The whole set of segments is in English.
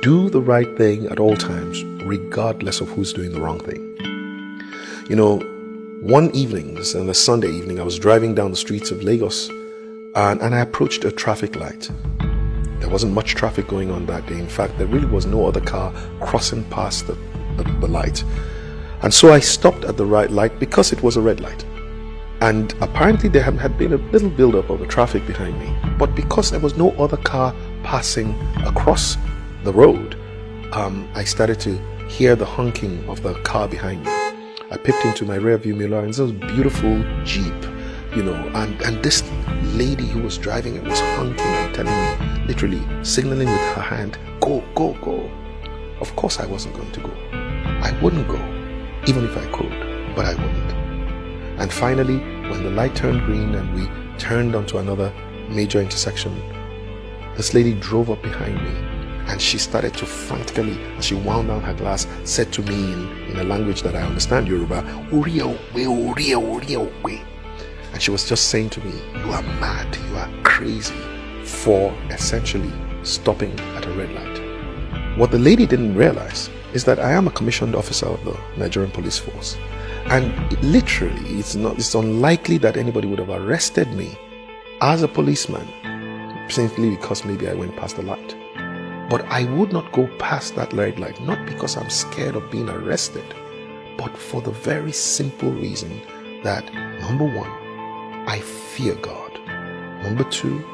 Do the right thing at all times, regardless of who's doing the wrong thing. You know, one evening, on a Sunday evening, I was driving down the streets of Lagos and I approached a traffic light. There wasn't much traffic going on that day. In fact, there really was no other car crossing past the light. And so I stopped at the right light because it was a red light. And apparently there had been a little buildup of the traffic behind me. But because there was no other car passing across the road, I started to hear the honking of the car behind me. I peeped into my rear view mirror and there was a beautiful Jeep, you know, and this lady who was driving it was honking and telling me, literally signaling with her hand, go, go, go. Of course I wasn't going to go. I wouldn't go, even if I could, but I wouldn't. And finally, when the light turned green and we turned onto another major intersection, this lady drove up behind me and she started to frantically, as she wound down her glass, said to me in a language that I understand, Yoruba, "Uriya we, Uriya, Uriya we." And she was just saying to me, "You are mad, you are crazy," for essentially stopping at a red light. What the lady didn't realize is that I am a commissioned officer of the Nigerian police force. And literally, it's unlikely that anybody would have arrested me as a policeman simply because maybe I went past the light. But I would not go past that red light, not because I'm scared of being arrested, but for the very simple reason that, number one, I fear God. Number two,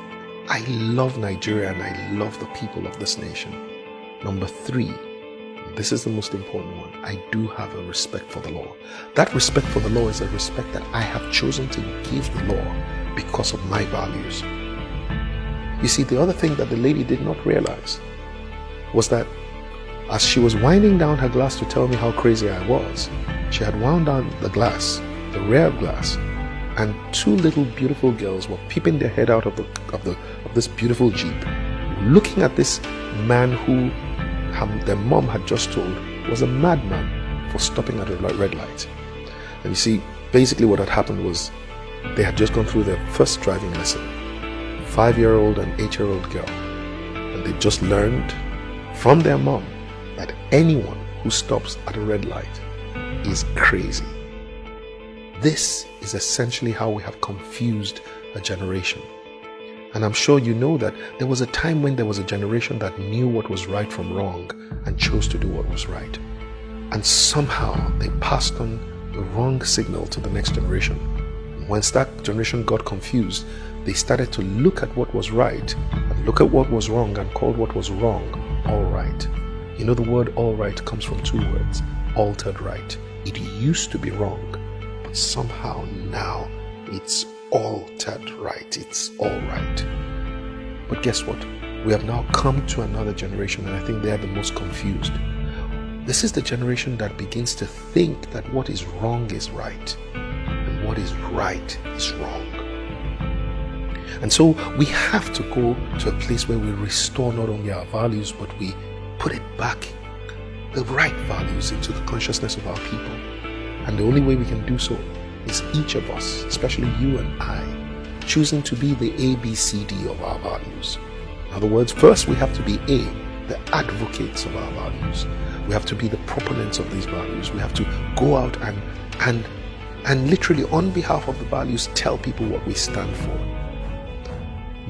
I love Nigeria and I love the people of this nation. Number three, this is the most important one, I do have a respect for the law. That respect for the law is a respect that I have chosen to give the law because of my values. You see, the other thing that the lady did not realize was that as she was winding down her glass to tell me how crazy I was, she had wound down the glass, the rear glass, and two little beautiful girls were peeping their head out of this beautiful Jeep, looking at this man who their mom had just told was a madman for stopping at a red light. And you see, basically what had happened was they had just gone through their first driving lesson, 5-year-old and 8-year-old girl, and they just learned from their mom that anyone who stops at a red light is crazy. This is essentially how we have confused a generation. And I'm sure you know that there was a time when there was a generation that knew what was right from wrong and chose to do what was right. And somehow they passed on the wrong signal to the next generation. And once that generation got confused, they started to look at what was right and look at what was wrong and called what was wrong all right. You know, the word all right comes from two words, altered right. It used to be wrong, but somehow now it's altered right. It's all right. But guess what? We have now come to another generation, and I think they are the most confused. This is the generation that begins to think that what is wrong is right and what is right is wrong. And so we have to go to a place where we restore not only our values, but we put it back, the right values, into the consciousness of our people. And the only way we can do so is each of us, especially you and I, choosing to be the ABCD of our values. In other words, first we have to be the advocates of our values. We have to be the proponents of these values. We have to go out and literally on behalf of the values tell people what we stand for.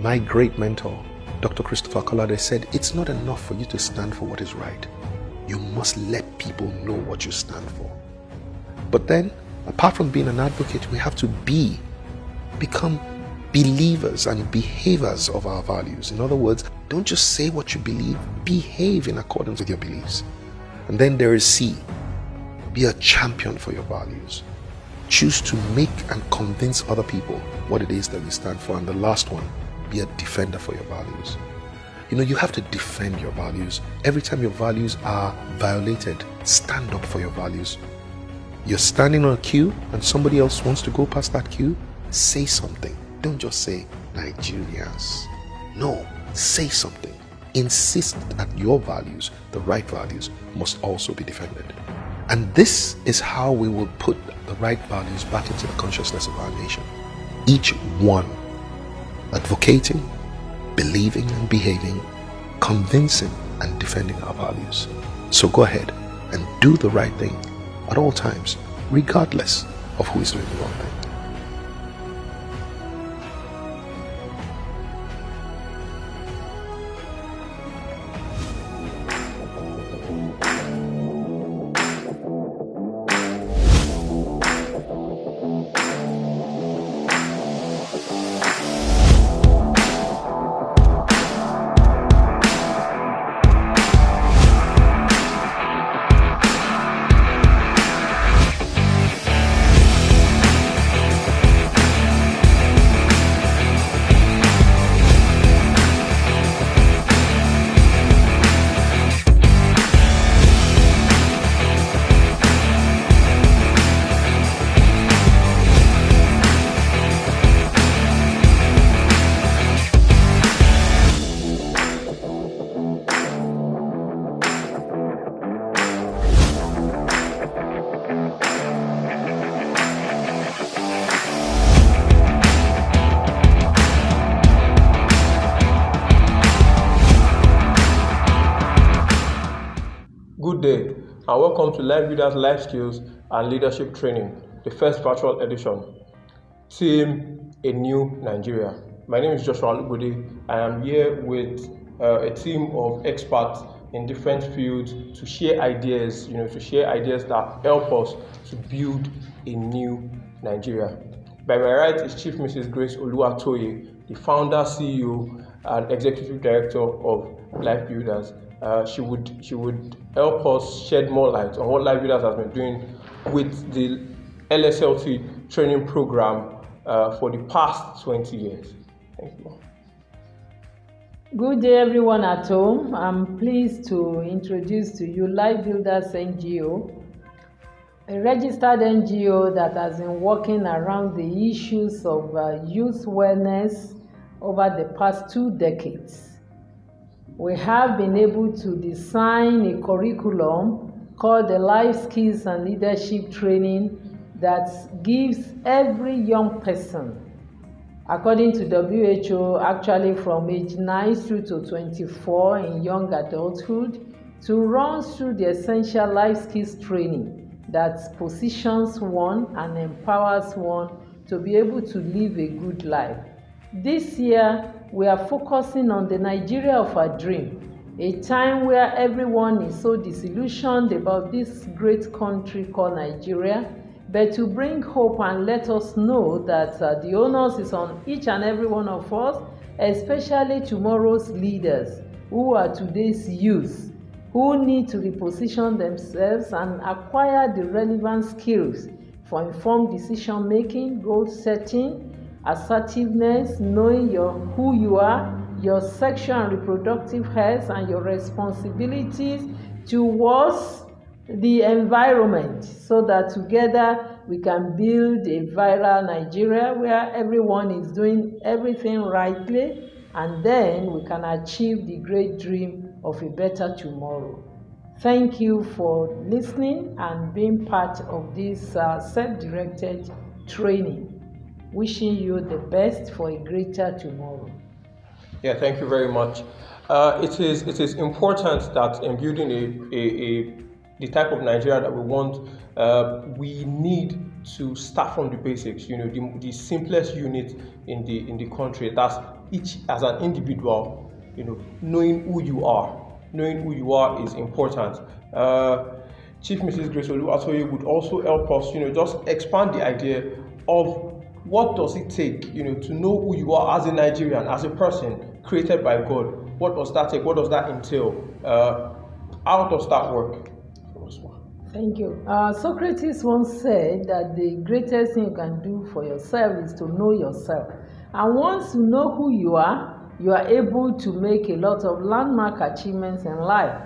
My great mentor, Dr. Christopher Collade, said, it's not enough for you to stand for what is right. You must let people know what you stand for. But then, apart from being an advocate, we have to become believers and behavers of our values. In other words, don't just say what you believe, behave in accordance with your beliefs. And then there is C, be a champion for your values. Choose to make and convince other people what it is that you stand for. And the last one, be a defender for your values. You know, you have to defend your values. Every time your values are violated, stand up for your values. You're standing on a queue and somebody else wants to go past that queue, say something. Don't just say Nigerians. No, say something. Insist that your values, the right values, must also be defended. And this is how we will put the right values back into the consciousness of our nation. Each one advocating, believing and behaving, convincing and defending our values. So go ahead and do the right thing at all times, regardless of who is doing the wrong thing. Good day, and welcome to Lifebuilders, Lifeskills, and Leadership Training, the first virtual edition. Team A New Nigeria. My name is Joshua Lubode. I am here with a team of experts in different fields to share ideas, that help us to build a new Nigeria. By my right is Chief Mrs. Grace Oluwatoye, the founder, CEO, and Executive Director of Lifebuilders. She would help us shed more light on what Lifebuilders has been doing with the LSLT training program for the past 20 years. Thank you. Good day, everyone at home. I'm pleased to introduce to you Lifebuilders NGO, a registered NGO that has been working around the issues of youth wellness over the past 2 decades. We have been able to design a curriculum called the Lifeskills and Leadership Training that gives every young person, according to WHO, actually from age 9 through to 24 in young adulthood, to run through the essential life skills training that positions one and empowers one to be able to live a good life. This year, we are focusing on the Nigeria of our dream, a time where everyone is so disillusioned about this great country called Nigeria, but to bring hope and let us know that the onus is on each and every one of us, especially tomorrow's leaders, who are today's youth, who need to reposition themselves and acquire the relevant skills for informed decision-making, goal setting, assertiveness, knowing who you are, your sexual and reproductive health, and your responsibilities towards the environment, so that together we can build a viral Nigeria where everyone is doing everything rightly, and then we can achieve the great dream of a better tomorrow. Thank you for listening and being part of this self-directed training. Wishing you the best for a greater tomorrow. Yeah, thank you very much. It is important that in building the type of Nigeria that we want, we need to start from the basics. The simplest unit in the country. That's each as an individual. Knowing who you are. Knowing who you are is important. Chief Mrs. Grace Oluwatoye would also help us, just expand the idea of what does it take, to know who you are as a Nigerian, as a person created by God. What does that take? What does that entail? How does that work? Thank you. Socrates once said that the greatest thing you can do for yourself is to know yourself. And once you know who you are able to make a lot of landmark achievements in life.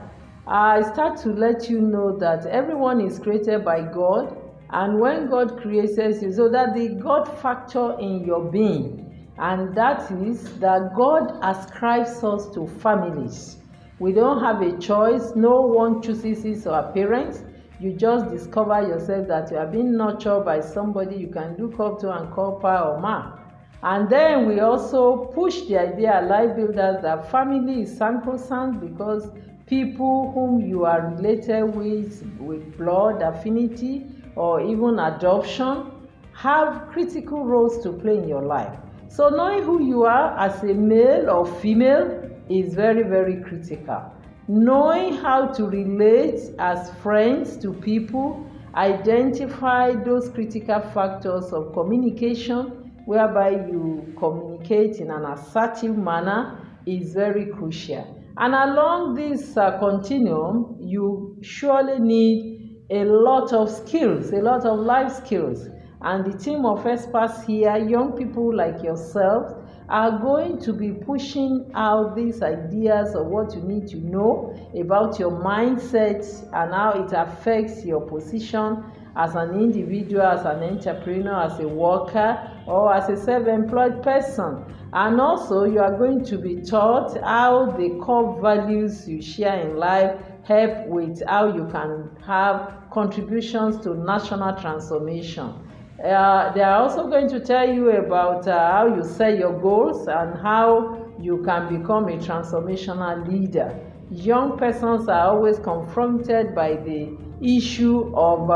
I start to let you know that everyone is created by God. And when God creates you, so that the God factor in your being, and that is that God ascribes us to families. We don't have a choice. No one chooses his or her parents. You just discover yourself that you are being nurtured by somebody you can look up to and call pa or ma. And then we also push the idea at Lifebuilders that family is sacrosanct, because people whom you are related with blood affinity or even adoption, have critical roles to play in your life. So knowing who you are as a male or female is very, very critical. Knowing how to relate as friends to people, identify those critical factors of communication whereby you communicate in an assertive manner is very crucial. And along this continuum, you surely need a lot of skills, a lot of life skills. And the team of experts here, young people like yourself, are going to be pushing out these ideas of what you need to know about your mindset and how it affects your position as an individual, as an entrepreneur, as a worker, or as a self-employed person. And also, you are going to be taught how the core values you share in life help with how you can have contributions to national transformation. They are also going to tell you about how you set your goals and how you can become a transformational leader. Young persons are always confronted by the issue of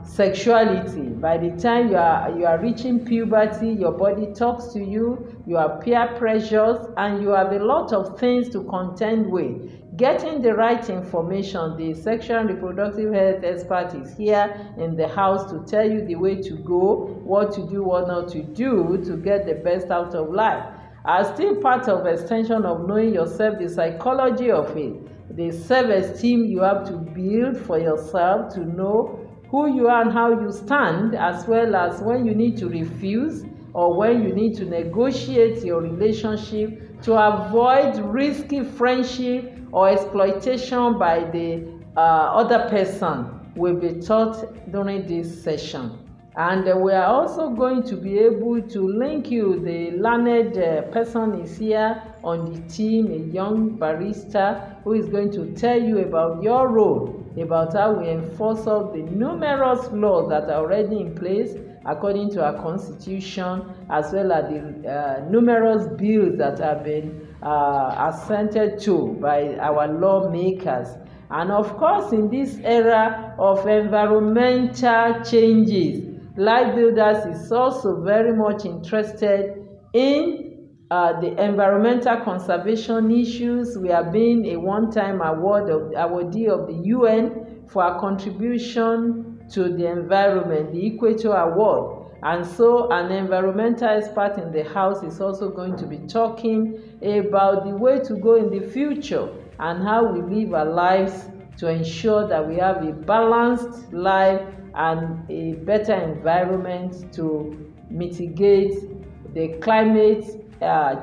sexuality. By the time you are reaching puberty, your body talks to you, you have peer pressures, and you have a lot of things to contend with. Getting the right information, the sexual and reproductive health expert is here in the house to tell you the way to go, what to do, what not to do to get the best out of life. As still part of extension of knowing yourself, the psychology of it, the self-esteem you have to build for yourself to know who you are and how you stand, as well as when you need to refuse or when you need to negotiate your relationship to avoid risky friendship or exploitation by the other person will be taught during this session. And we are also going to be able to link you. The learned person is here on the team, a young barrister who is going to tell you about your role, about how we enforce all the numerous laws that are already in place according to our constitution, as well as the numerous bills that have been assented to by our lawmakers. And of course, in this era of environmental changes, Lifebuilders is also very much interested in the environmental conservation issues. We have been a one-time awardee of the UN for our contribution to the environment, the Equator Award. And so an environmental expert in the house is also going to be talking about the way to go in the future and how we live our lives to ensure that we have a balanced life and a better environment to mitigate the climate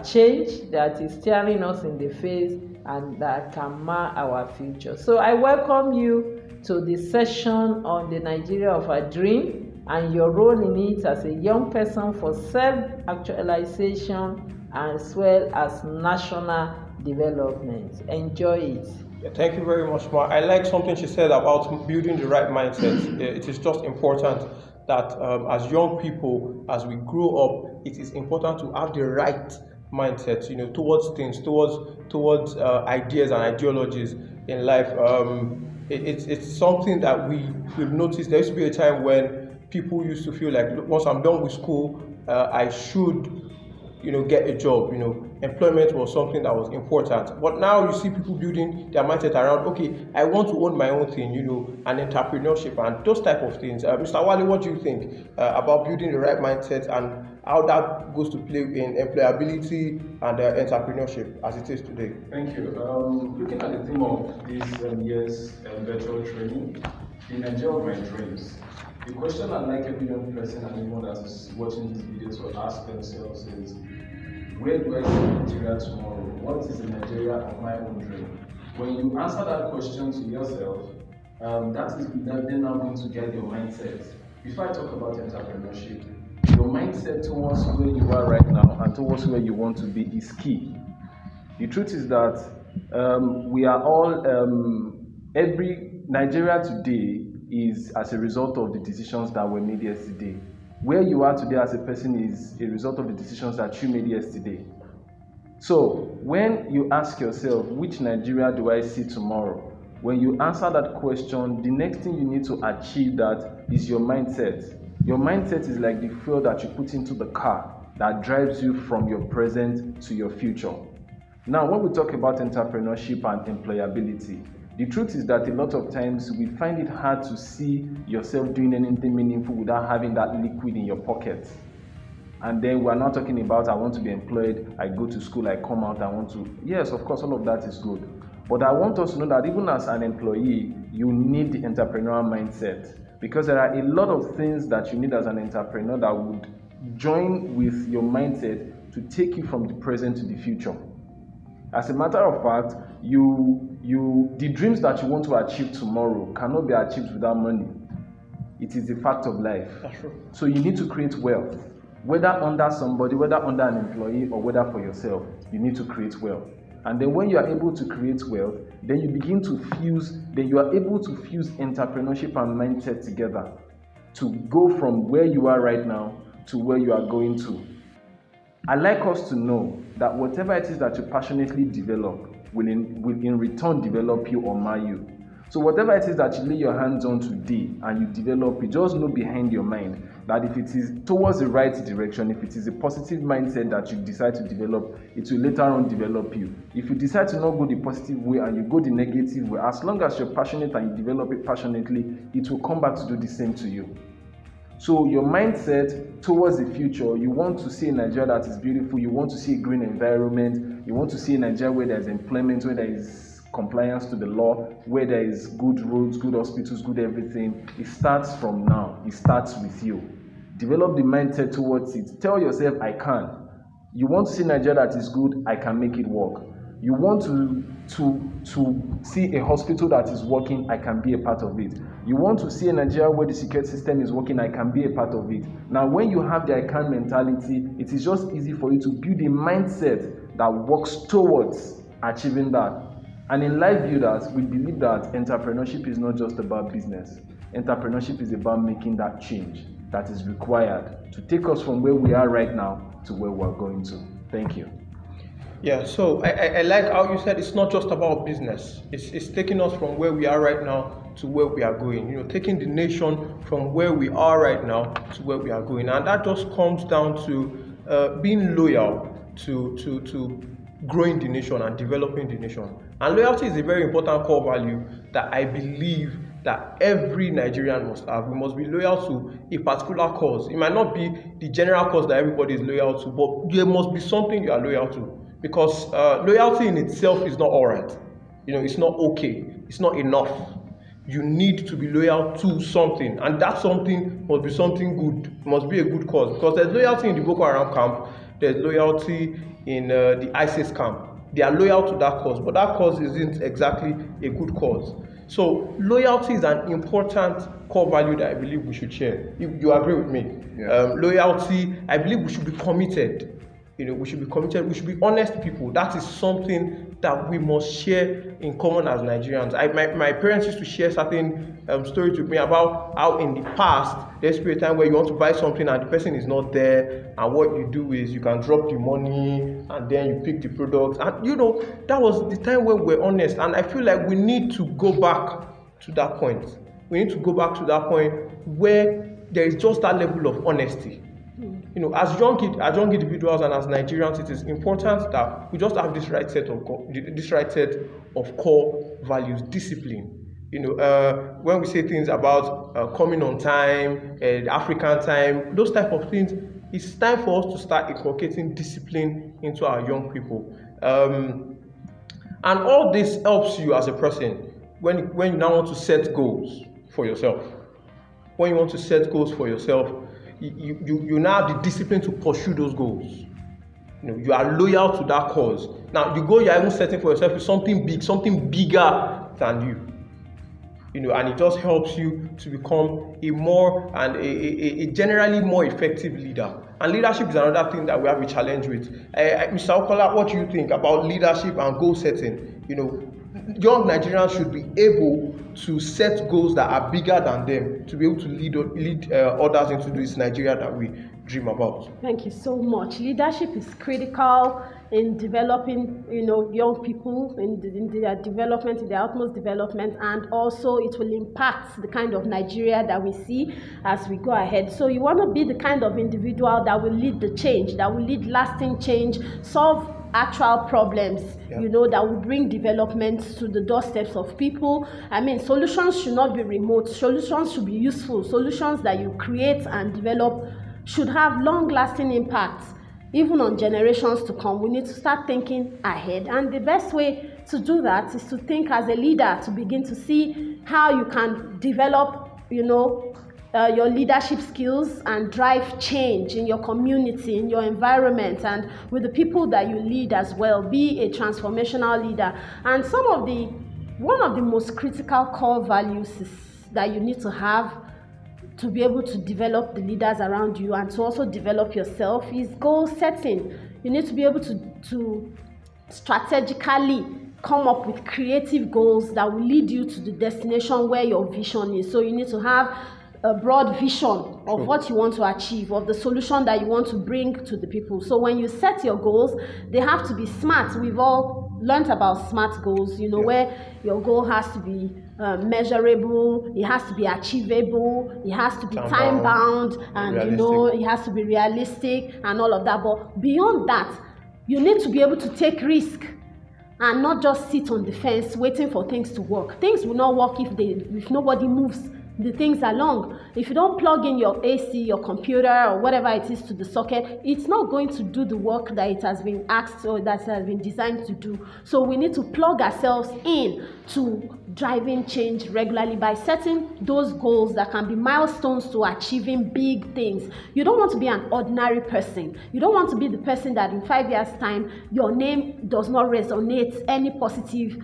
change that is staring us in the face and that can mar our future. So I welcome you to the session on the Nigeria of our dream and your role in it as a young person for self-actualization as well as national development. Enjoy it. Thank you very much, Ma. I like something she said about building the right mindset. It is just important that as young people, as we grow up, it is important to have the right mindset, towards things, towards ideas and ideologies in life. It's something that we've noticed. There used to be a time when people used to feel like, once I'm done with school, I should get a job. Employment was something that was important. But now you see people building their mindset around, okay, I want to own my own thing, and entrepreneurship and those type of things. Mr. Wale, what do you think about building the right mindset and how that goes to play in employability and entrepreneurship as it is today? Thank you. Looking at the theme of this year's virtual training, the Nigeria of my dreams, the question I'd like every young person and anyone that is watching this video to ask themselves is, where do I see Nigeria tomorrow? What is the Nigeria of my own dream? When you answer that question to yourself, that is then now going to guide your mindset. Before I talk about entrepreneurship, your mindset towards where you are right now and towards where you want to be is key. The truth is that we are all, every Nigeria today is as a result of the decisions that were made yesterday. Where you are today as a person is a result of the decisions that you made yesterday. So when you ask yourself, which Nigeria do I see tomorrow? When you answer that question, the next thing you need to achieve that is your mindset. Your mindset is like the fuel that you put into the car that drives you from your present to your future. Now, when we talk about entrepreneurship and employability, the truth is that a lot of times we find it hard to see yourself doing anything meaningful without having that liquid in your pocket. And then we're not talking about I want to be employed, I go to school, I come out, I want to. Yes, of course, all of that is good. But I want us to know that even as an employee, you need the entrepreneurial mindset, because there are a lot of things that you need as an entrepreneur that would join with your mindset to take you from the present to the future. As a matter of fact, the dreams that you want to achieve tomorrow cannot be achieved without money. It is a fact of life. That's true. So you need to create wealth. Whether under somebody, whether under an employee, or whether for yourself, you need to create wealth. And then when you are able to create wealth, then you are able to fuse entrepreneurship and mindset together to go from where you are right now to where you are going to. I like us to know that whatever it is that you passionately develop will in return develop you or mar you. So whatever it is that you lay your hands on today and you develop, you just know behind your mind that if it is towards the right direction, if it is a positive mindset that you decide to develop, it will later on develop you. If you decide to not go the positive way and you go the negative way, as long as you're passionate and you develop it passionately, it will come back to do the same to you. So your mindset towards the future, you want to see a Nigeria that is beautiful, you want to see a green environment, you want to see a Nigeria where there is employment, where there is compliance to the law, where there is good roads, good hospitals, good everything. It starts from now. It starts with you. Develop the mindset towards it. Tell yourself, I can. You want to see Nigeria that is good, I can make it work. You want to see a hospital that is working, I can be a part of it. You want to see a Nigeria where the security system is working, I can be a part of it. Now, when you have the I can mentality, it is just easy for you to build a mindset that works towards achieving that. And in Lifebuilders, we believe that entrepreneurship is not just about business. Entrepreneurship is about making that change that is required to take us from where we are right now to where we're going to. Thank you. Yeah, so I like how you said it's not just about business. It's taking us from where we are right now to where we are going. You know, taking the nation from where we are right now to where we are going. And that just comes down to being loyal to growing the nation and developing the nation. And loyalty is a very important core value that I believe that every Nigerian must have. We must be loyal to a particular cause. It might not be the general cause that everybody is loyal to, but there must be something you are loyal to. Because loyalty in itself is not all right. You know, it's not okay. It's not enough. You need to be loyal to something, and that something must be something good. It must be a good cause. Because there's loyalty in the Boko Haram camp. There's loyalty in the ISIS camp. They are loyal to that cause, but that cause isn't exactly a good cause. So loyalty is an important core value that I believe we should share. You agree with me? Yeah. Loyalty, I believe we should be committed. You know, we should be committed. We should be honest people. That is something that we must share in common as Nigerians. My parents used to share certain stories with me about how in the past there's been a time where you want to buy something and the person is not there, and what you do is you can drop the money and then you pick the product. And you know, that was the time when we're honest. And I feel like we need to go back to that point. We need to go back to that point where there is just that level of honesty. You know, as young individuals and as Nigerians, it is important that we just have this right set of core values, discipline. You know, when we say things about coming on time, African time, those type of things, it's time for us to start inculcating discipline into our young people. And all this helps you as a person when you now want to set goals for yourself. When you want to set goals for yourself, you now have the discipline to pursue those goals. You know, you are loyal to that cause. Now, the goal you are even setting for yourself is something big, something bigger than you. You know, and it just helps you to become a generally more effective leader. And leadership is another thing that we have a challenge with. Mr. Okola, what do you think about leadership and goal setting? You know, young Nigerians should be able to set goals that are bigger than them, to be able to lead others into this Nigeria that we dream about. Thank you so much. Leadership is critical in developing, young people in their development, in their utmost development, and also it will impact the kind of Nigeria that we see as we go ahead. So you want to be the kind of individual that will lead the change, that will lead lasting change, solve actual problems, that will bring development to the doorsteps of people. I mean, solutions should not be remote. Solutions should be useful. Solutions that you create and develop should have long-lasting impacts, even on generations to come. We need to start thinking ahead. And the best way to do that is to think as a leader, to begin to see how you can develop, your leadership skills and drive change in your community, in your environment, and with the people that you lead as well. Be a transformational leader. And one of the most critical core values that you need to have to be able to develop the leaders around you and to also develop yourself is goal setting. You need to be able to strategically come up with creative goals that will lead you to the destination where your vision is. So you need to have a broad vision of what you want to achieve, of the solution that you want to bring to the people. So when you set your goals, they have to be smart. We've all learned about SMART goals, where your goal has to be measurable, it has to be achievable, it has to be time bound, and it has to be realistic and all of that. But beyond that, you need to be able to take risk and not just sit on the fence waiting for things to work. Things will not work if nobody moves the things along. If you don't plug in your AC, your computer, or whatever it is to the socket, it's not going to do the work that it has been asked or that it has been designed to do. So we need to plug ourselves in to driving change regularly by setting those goals that can be milestones to achieving big things. You don't want to be an ordinary person. You don't want to be the person that in 5 years' time, your name does not resonate any positive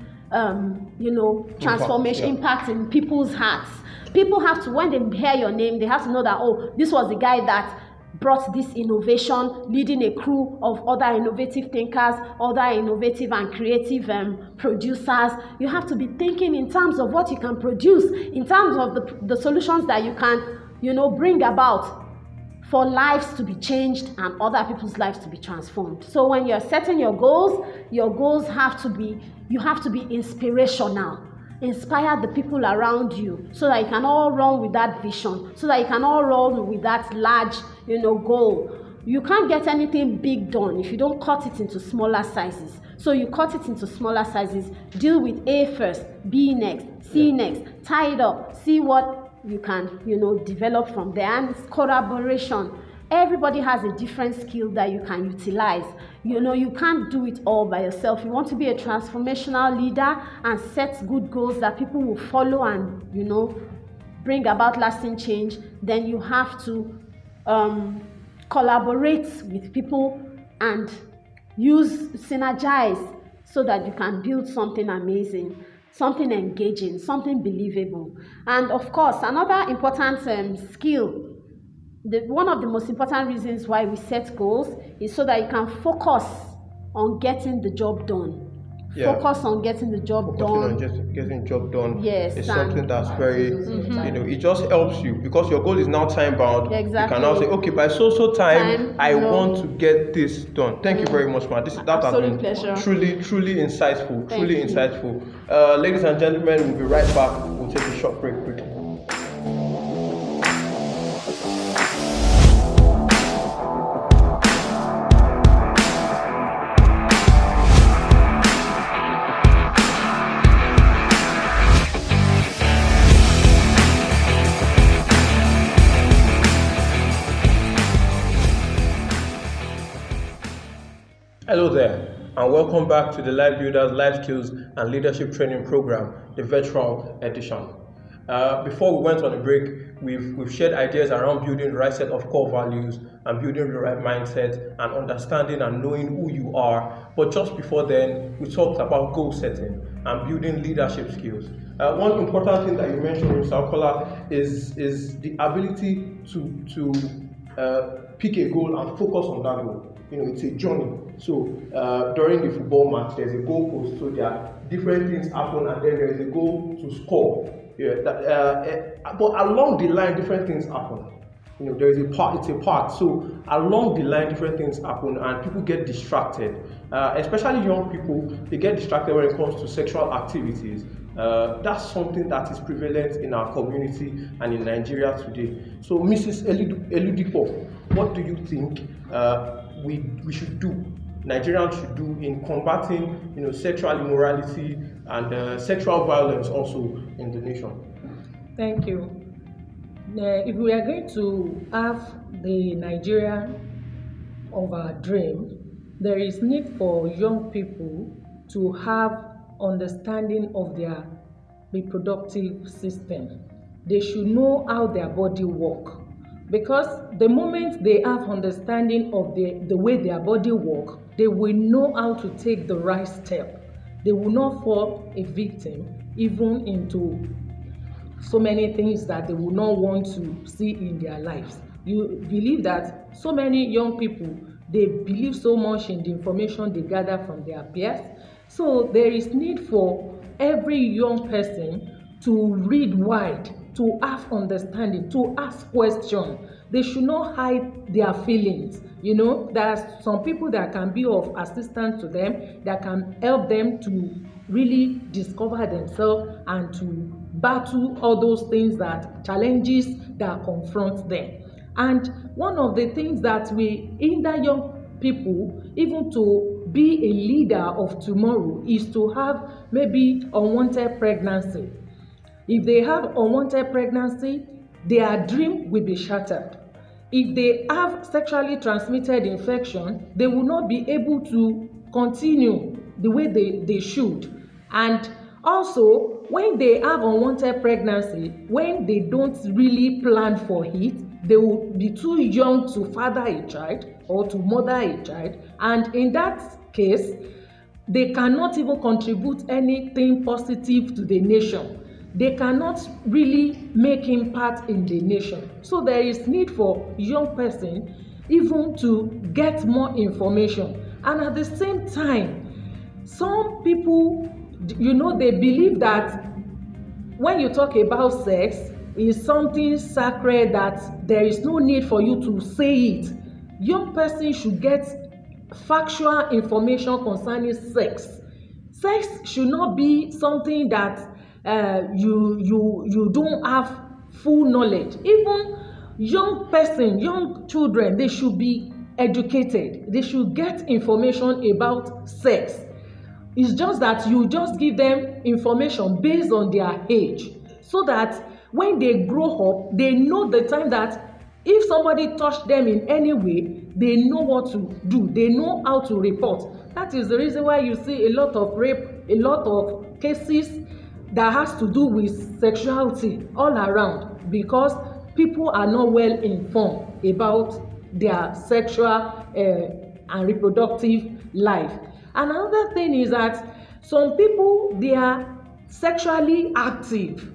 transformation, impact in people's hearts. People have to, when they hear your name, they have to know that, this was the guy that brought this innovation, leading a crew of other innovative thinkers, other innovative and creative producers. You have to be thinking in terms of what you can produce, in terms of the solutions that you can, bring about for lives to be changed and other people's lives to be transformed. So when you're setting your goals have to be, you have to be inspirational. Inspire the people around you so that you can all run with that vision, so that you can all run with that large, goal. You can't get anything big done if you don't cut it into smaller sizes. So you cut it into smaller sizes, deal with A first, B next, C next, tie it up, see what you can, develop from there. And it's collaboration. Everybody has a different skill that you can utilize. You can't do it all by yourself. You want to be a transformational leader and set good goals that people will follow and, bring about lasting change. Then you have to collaborate with people and synergize so that you can build something amazing, something engaging, something believable. And of course, another important skill, one of the most important reasons why we set goals is so that you can focus on getting the job done. Focus on getting the job done. On just getting the job done. Yes, it's something that's very, it just helps you because your goal is now time bound. Exactly. You can now say, okay, by so time I want to get this done. Thank you very much, man. That has been pleasure. Truly insightful. Insightful. Ladies and gentlemen, we'll be right back. We'll take a short break quickly. Hello there, and welcome back to the Lifebuilders, Lifeskills, and Leadership Training Program, the virtual edition. Before we went on a break, we've shared ideas around building the right set of core values and building the right mindset and understanding and knowing who you are. But just before then, we talked about goal setting and building leadership skills. One important thing that you mentioned, Mr. Okola, is the ability to pick a goal and focus on that goal. It's a journey. So during the football match, there's a goal post. So there are different things happen, and then there's a goal to score. But along the line, different things happen. there is a part, it's a part. So along the line, different things happen and people get distracted. Especially young people, they get distracted when it comes to sexual activities. That's something that is prevalent in our community and in Nigeria today. So Mrs. Eludipo, what do you think we should do, Nigerians should do in combating sexual immorality and sexual violence also in the nation? Thank you. If we are going to have the Nigeria of our dream, there is need for young people to have understanding of their reproductive system. They should know how their body works, because the moment they have understanding of the way their body works, they will know how to take the right step. They will not fall a victim even into so many things that they will not want to see in their lives. You believe that so many young people, they believe so much in the information they gather from their peers. So there is need for every young person to read wide, to have understanding, to ask questions. They should not hide their feelings. There are some people that can be of assistance to them, that can help them to really discover themselves and to battle all those things, that challenges that confront them. And one of the things that we hinder young people even to be a leader of tomorrow is to have maybe unwanted pregnancy. If they have unwanted pregnancy, their dream will be shattered. If they have sexually transmitted infection, they will not be able to continue the way they should. And also, when they have unwanted pregnancy, when they don't really plan for it, they will be too young to father a child or to mother a child. And in that case, they cannot even contribute anything positive to the nation. They cannot really make impact in the nation. So there is need for young person even to get more information. And at the same time, some people, they believe that when you talk about sex, is something sacred, that there is no need for you to say it. Young person should get factual information concerning sex. Sex should not be something that you don't have full knowledge. Even young children, they should be educated. They should get information about sex. It's just that you just give them information based on their age, so that when they grow up, they know the time that if somebody touched them in any way, they know what to do. They know how to report. That is the reason why you see a lot of rape, a lot of cases that has to do with sexuality all around, because people are not well informed about their sexual and reproductive life. And another thing is that some people, they are sexually active.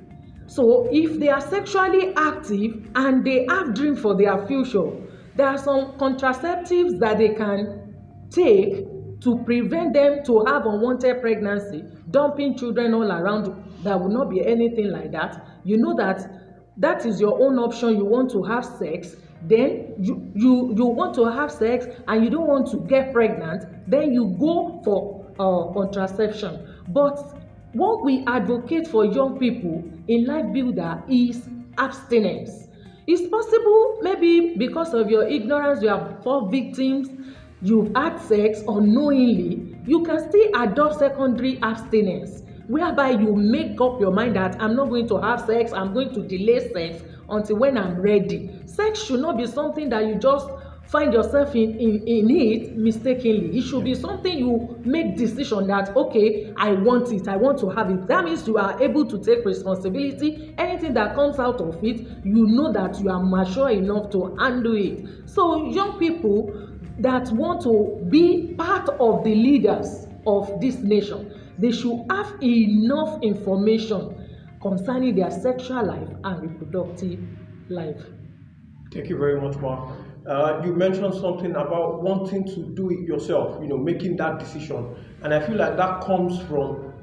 So if they are sexually active and they have dreams for their future, there are some contraceptives that they can take to prevent them to have unwanted pregnancy, dumping children all around. That will not be anything like that. You know that is your own option. You want to have sex, then you want to have sex and you don't want to get pregnant, then you go for contraception. But what we advocate for young people in Lifebuilder is abstinence. It's possible, maybe because of your ignorance, you have fallen victims, you've had sex unknowingly, you can still adopt secondary abstinence, whereby you make up your mind that I'm not going to have sex, I'm going to delay sex until when I'm ready. Sex should not be something that you just find yourself in it mistakenly. It should be something you make decision that, okay, I want it, I want to have it. That means you are able to take responsibility. Anything that comes out of it, you know that you are mature enough to handle it. So young people that want to be part of the leaders of this nation, they should have enough information concerning their sexual life and reproductive life. Thank you very much, Mark. You mentioned something about wanting to do it yourself, making that decision. And I feel like that comes from,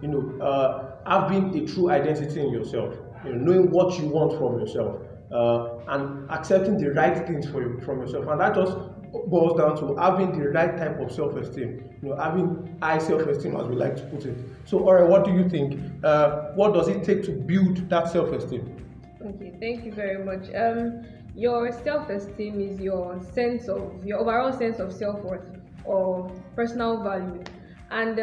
having a true identity in yourself, knowing what you want from yourself. and accepting the right things from yourself. And that just boils down to having the right type of self-esteem, having high self-esteem, as we like to put it. So, Ore, what do you think? What does it take to build that self-esteem? Okay, thank you very much. Your self-esteem is your overall sense of self-worth or personal value. And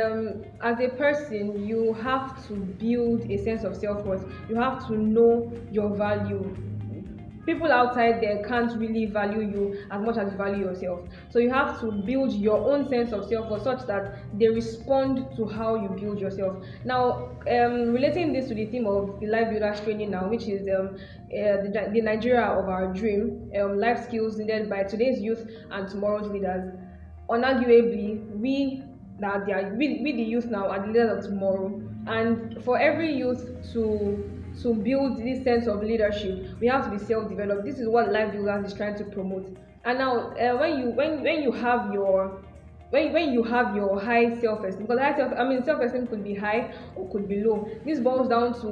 as a person, you have to build a sense of self-worth. You have to know your value. People outside there can't really value you as much as you value yourself. So you have to build your own sense of self-worth such that they respond to how you build yourself. Now, relating this to the theme of the Life Builders training now, which is the Nigeria of our dream, life skills needed by today's youth and tomorrow's leaders. Unarguably, we the youth now are the leaders of tomorrow. And for every youth to build this sense of leadership, we have to be self-developed. This is what Life Builders is trying to promote. And now, when you have your high self-esteem, because self-esteem could be high or could be low. This boils down to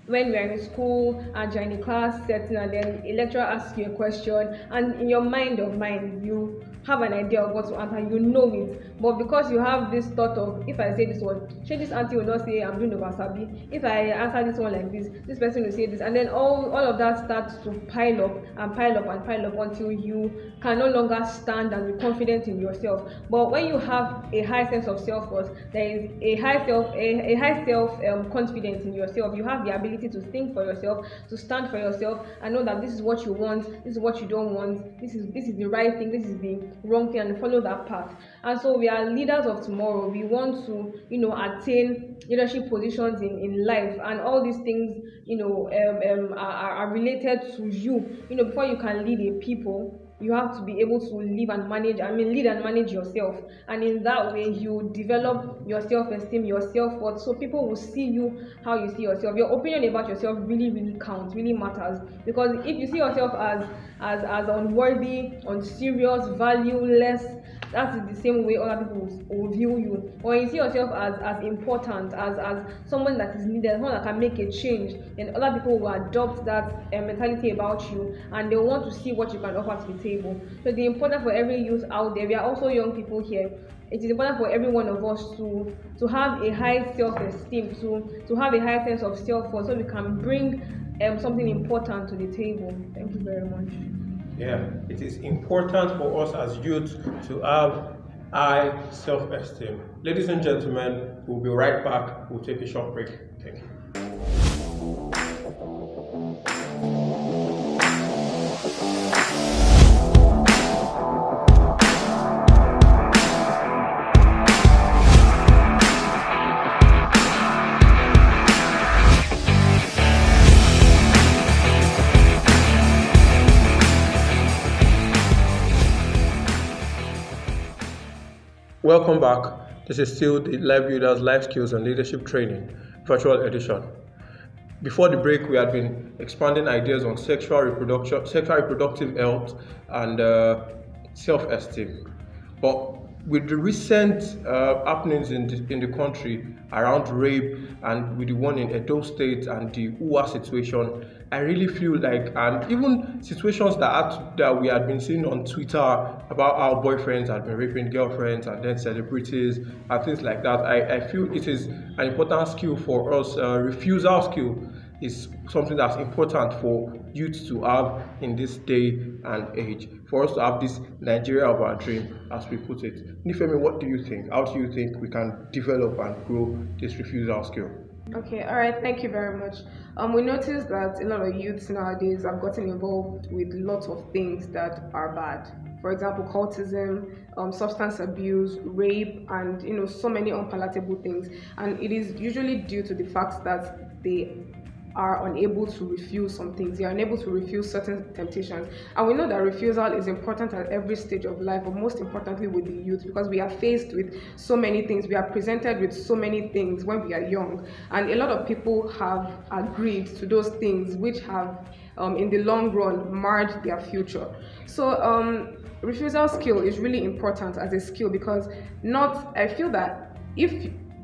when we are in school and you're in a class setting, and then a lecturer asks you a question, and in your mind you have an idea of what to answer, it, but because you have this thought of, if I say this one, this auntie will not say I'm doing oversabi. If I answer this one like this person will say this, and then all of that starts to pile up until you can no longer stand and be confident in yourself. But when you have a high sense of self-worth, there is a high self confidence in yourself. You have the ability to think for yourself, to stand for yourself, and know that this is what you want, this is what you don't want, this is the right thing, this is the wrong thing, and follow that path. And so we are leaders of tomorrow. We want to attain leadership positions in life, and all these things are related to you. Before you can lead a people, you have to be able to lead and manage yourself. And in that way, you develop your self-esteem, your self-worth, so people will see you how you see yourself. Your opinion about yourself really, really counts, really matters. Because if you see yourself as unworthy, unserious, valueless, that is the same way other people will view you. Or you see yourself as important, as someone that is needed, someone that can make a change, then other people will adopt that mentality about you, and they want to see what you can offer to the table. So it's important for every youth out there. We are also young people here. It is important for every one of us to have a high self-esteem, to have a high sense of self-worth, so we can bring something important to the table. Thank you very much. Yeah, it is important for us as youth to have high self-esteem. Ladies and gentlemen, we'll be right back. We'll take a short break. Thank you. Welcome back. This is still the Lifebuilders Life Skills and Leadership Training virtual edition. Before the break, we had been expanding ideas on sexual reproductive health and self-esteem. But with the recent happenings in the country around rape, and with the one in Edo State and the UWA situation, I really feel like, and even situations that we had been seeing on Twitter about how boyfriends had been raping girlfriends, and then celebrities and things like that, I feel it is an important skill for us. Refusal skill is something that's important for youth to have in this day and age, for us to have this Nigeria of our dream, as we put it. Nifemi, what do you think? How do you think we can develop and grow this refusal skill? Okay, all right, thank you very much. We noticed that a lot of youths nowadays have gotten involved with lots of things that are bad. For example, cultism, substance abuse, rape, and so many unpalatable things. And it is usually due to the fact that they are unable to refuse some things. They are unable to refuse certain temptations. And we know that refusal is important at every stage of life, but most importantly with the youth, because we are faced with so many things. We are presented with so many things when we are young. And a lot of people have agreed to those things which have, in the long run, marred their future. So refusal skill is really important as a skill, because I feel that if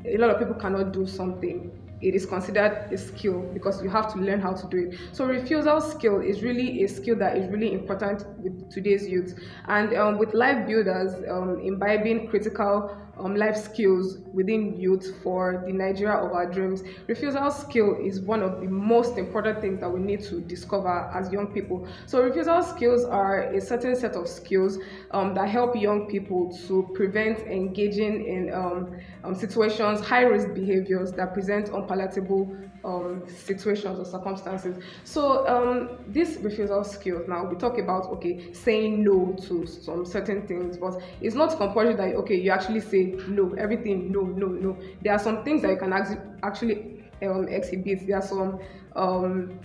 a lot of people cannot do something, it is considered a skill because you have to learn how to do it. So refusal skill is really a skill that is really important with today's youth. And with life builders, imbibing critical life skills within youth for the Nigeria of our dreams, refusal skill is one of the most important things that we need to discover as young people. So refusal skills are a certain set of skills that help young people to prevent engaging in situations, high-risk behaviors that present unpalatable situations or circumstances. So these refusal skills, now we talk about, okay, saying no to some certain things, but it's not compulsory that, okay, you actually say no, everything, no, no, no. There are some things that you can actually exhibit. There are some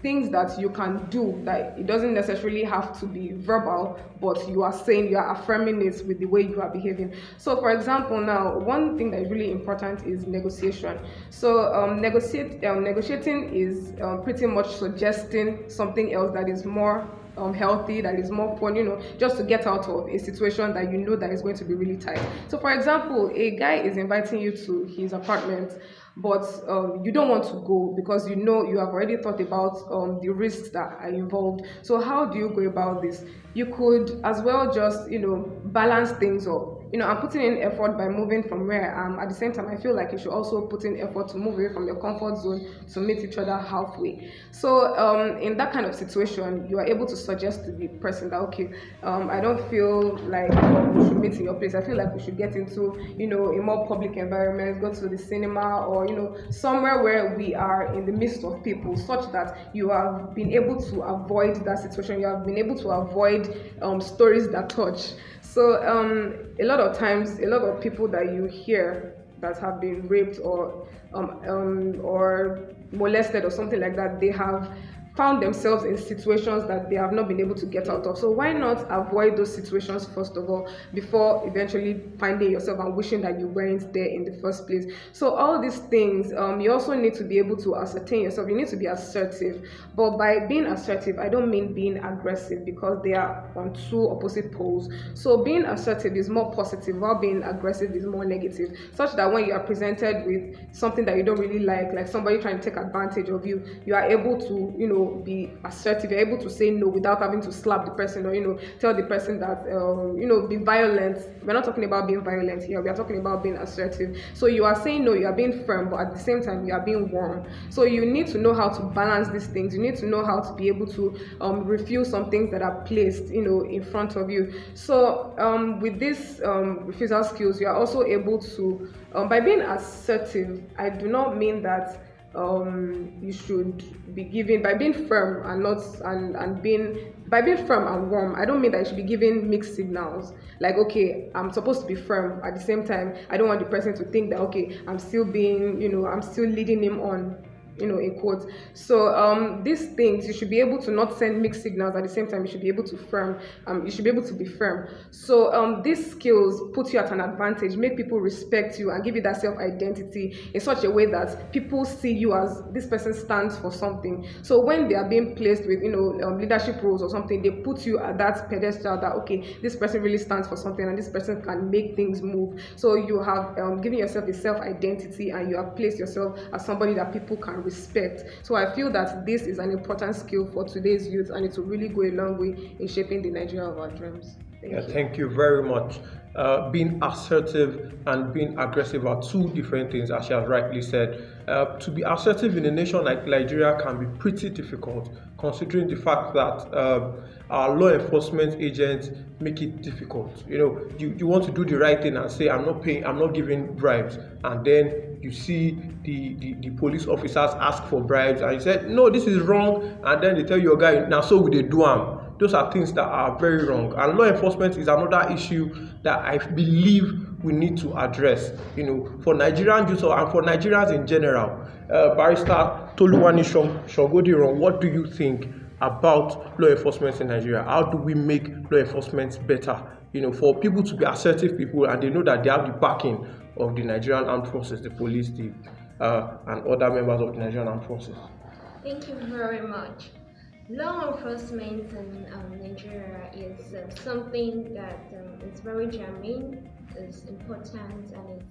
things that you can do that it doesn't necessarily have to be verbal, but you are saying, you are affirming it with the way you are behaving. So for example, now one thing that is really important is negotiation. So negotiating is pretty much suggesting something else that is more healthy, that is more fun, just to get out of a situation that you know that is going to be really tight. So for example, a guy is inviting you to his apartment, but you don't want to go because you know you have already thought about the risks that are involved. So how do you go about this? You could as well just balance things up. I'm putting in effort by moving from where I am. At the same time, I feel like you should also put in effort to move away from your comfort zone to meet each other halfway. So in that kind of situation, you are able to suggest to the person that, okay, I don't feel like we should meet in your place. I feel like we should get into a more public environment, go to the cinema, or somewhere where we are in the midst of people, such that you have been able to avoid that situation. You have been able to avoid stories that touch. So a lot of times, a lot of people that you hear that have been raped or molested or something like that, they have found themselves in situations that they have not been able to get out of. So why not avoid those situations first of all, before eventually finding yourself and wishing that you weren't there in the first place? So all these things, you also need to be able to ascertain yourself. You need to be assertive. But by being assertive, I don't mean being aggressive, because they are on two opposite poles. So being assertive is more positive, while being aggressive is more negative, such that when you are presented with something that you don't really like somebody trying to take advantage of you, you are able to, be assertive. You're able to say no without having to slap the person or, tell the person that, be violent. We're not talking about being violent here. We are talking about being assertive. So you are saying no, you are being firm, but at the same time, you are being warm. So you need to know how to balance these things. You need to know how to be able to refuse some things that are placed, in front of you. So with these refusal skills, you are also able to, by being assertive, I do not mean that you should be giving, by being firm and not and being, by being firm and warm, I don't mean that you should be giving mixed signals, like, okay, I'm supposed to be firm, at the same time I don't want the person to think that, okay, I'm still being, I'm still leading him on, in quotes. So these things, you should be able to not send mixed signals. At the same time, you should be able to you should be able to be firm. So these skills put you at an advantage, make people respect you and give you that self-identity in such a way that people see you as, this person stands for something. So when they are being placed with leadership roles or something, they put you at that pedestal that, okay, this person really stands for something and this person can make things move. So you have given yourself a self-identity and you have placed yourself as somebody that people can respect. So I feel that this is an important skill for today's youth, and it will really go a long way in shaping the Nigeria of our dreams. Thank you very much. Being assertive and being aggressive are two different things, as she has rightly said. To be assertive in a nation like Nigeria can be pretty difficult, considering the fact that our law enforcement agents make it difficult. You want to do the right thing and say, I'm not giving bribes, and then you see the police officers ask for bribes, and you said, no, this is wrong, and then they tell your guy, now so will they do them. Those are things that are very wrong. And law enforcement is another issue that I believe we need to address, for Nigerian youth and for Nigerians in general. Barrister Toluwani Shogodiron, what do you think about law enforcement in Nigeria? How do we make law enforcement better? For people to be assertive people, and they know that they have the backing of the Nigerian Armed Forces, the police, and other members of the Nigerian Armed Forces. Thank you very much. Law enforcement in Nigeria is something that is very germane, is important, and it's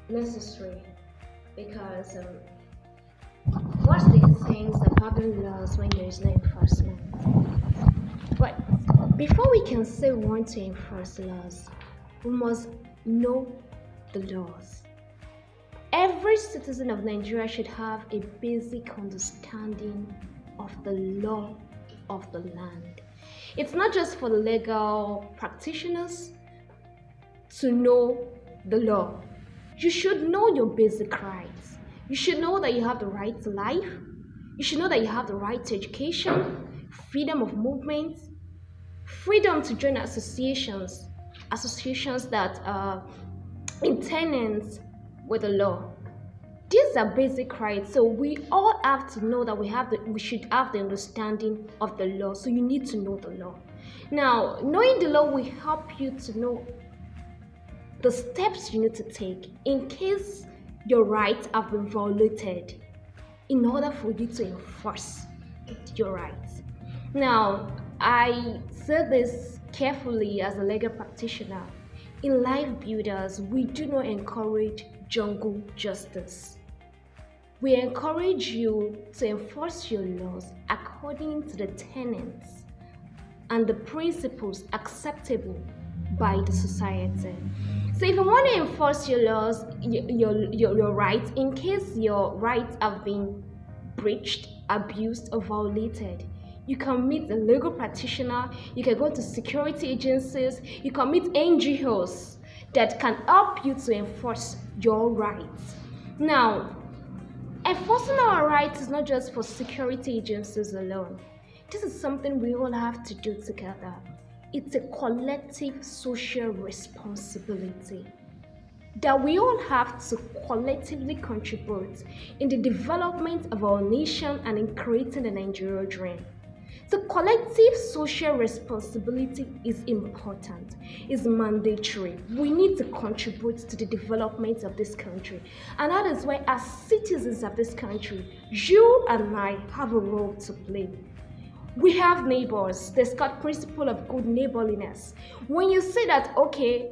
necessary, because What's the sense of having laws when there is no enforcement? But before we can say we want to enforce laws, we must know the laws. Every citizen of Nigeria should have a basic understanding of the law of the land. It's not just for the legal practitioners to know the law. You should know your basic rights. You should know that you have the right to life. You should know that you have the right to education, freedom of movement, freedom to join associations that are in tenants with the law. These are basic rights, so we all have to know that we should have the understanding of the law. So you need to know the law. Now, knowing the law will help you to know the steps you need to take in case your rights have been violated, in order for you to enforce your rights. Now, I say this carefully as a legal practitioner. In Lifebuilders, we do not encourage jungle justice. We encourage you to enforce your laws according to the tenets and the principles acceptable by the society. So if you want to enforce your laws, your rights, in case your rights have been breached, abused, or violated, you can meet a legal practitioner, you can go to security agencies, you can meet NGOs that can help you to enforce your rights. Now, enforcing our rights is not just for security agencies alone. This is something we all have to do together. It's a collective social responsibility that we all have to collectively contribute in the development of our nation and in creating the Nigerian dream. The collective social responsibility is important, is mandatory. We need to contribute to the development of this country. And that is why, as citizens of this country, you and I have a role to play. We have neighbors. There's got principle of good neighborliness. When you say that, okay,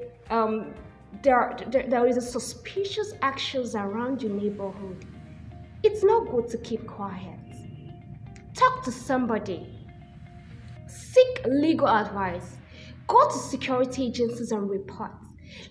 there is a suspicious actions around your neighborhood, it's not good to keep quiet. Talk to somebody. Seek legal advice. Go to security agencies and report.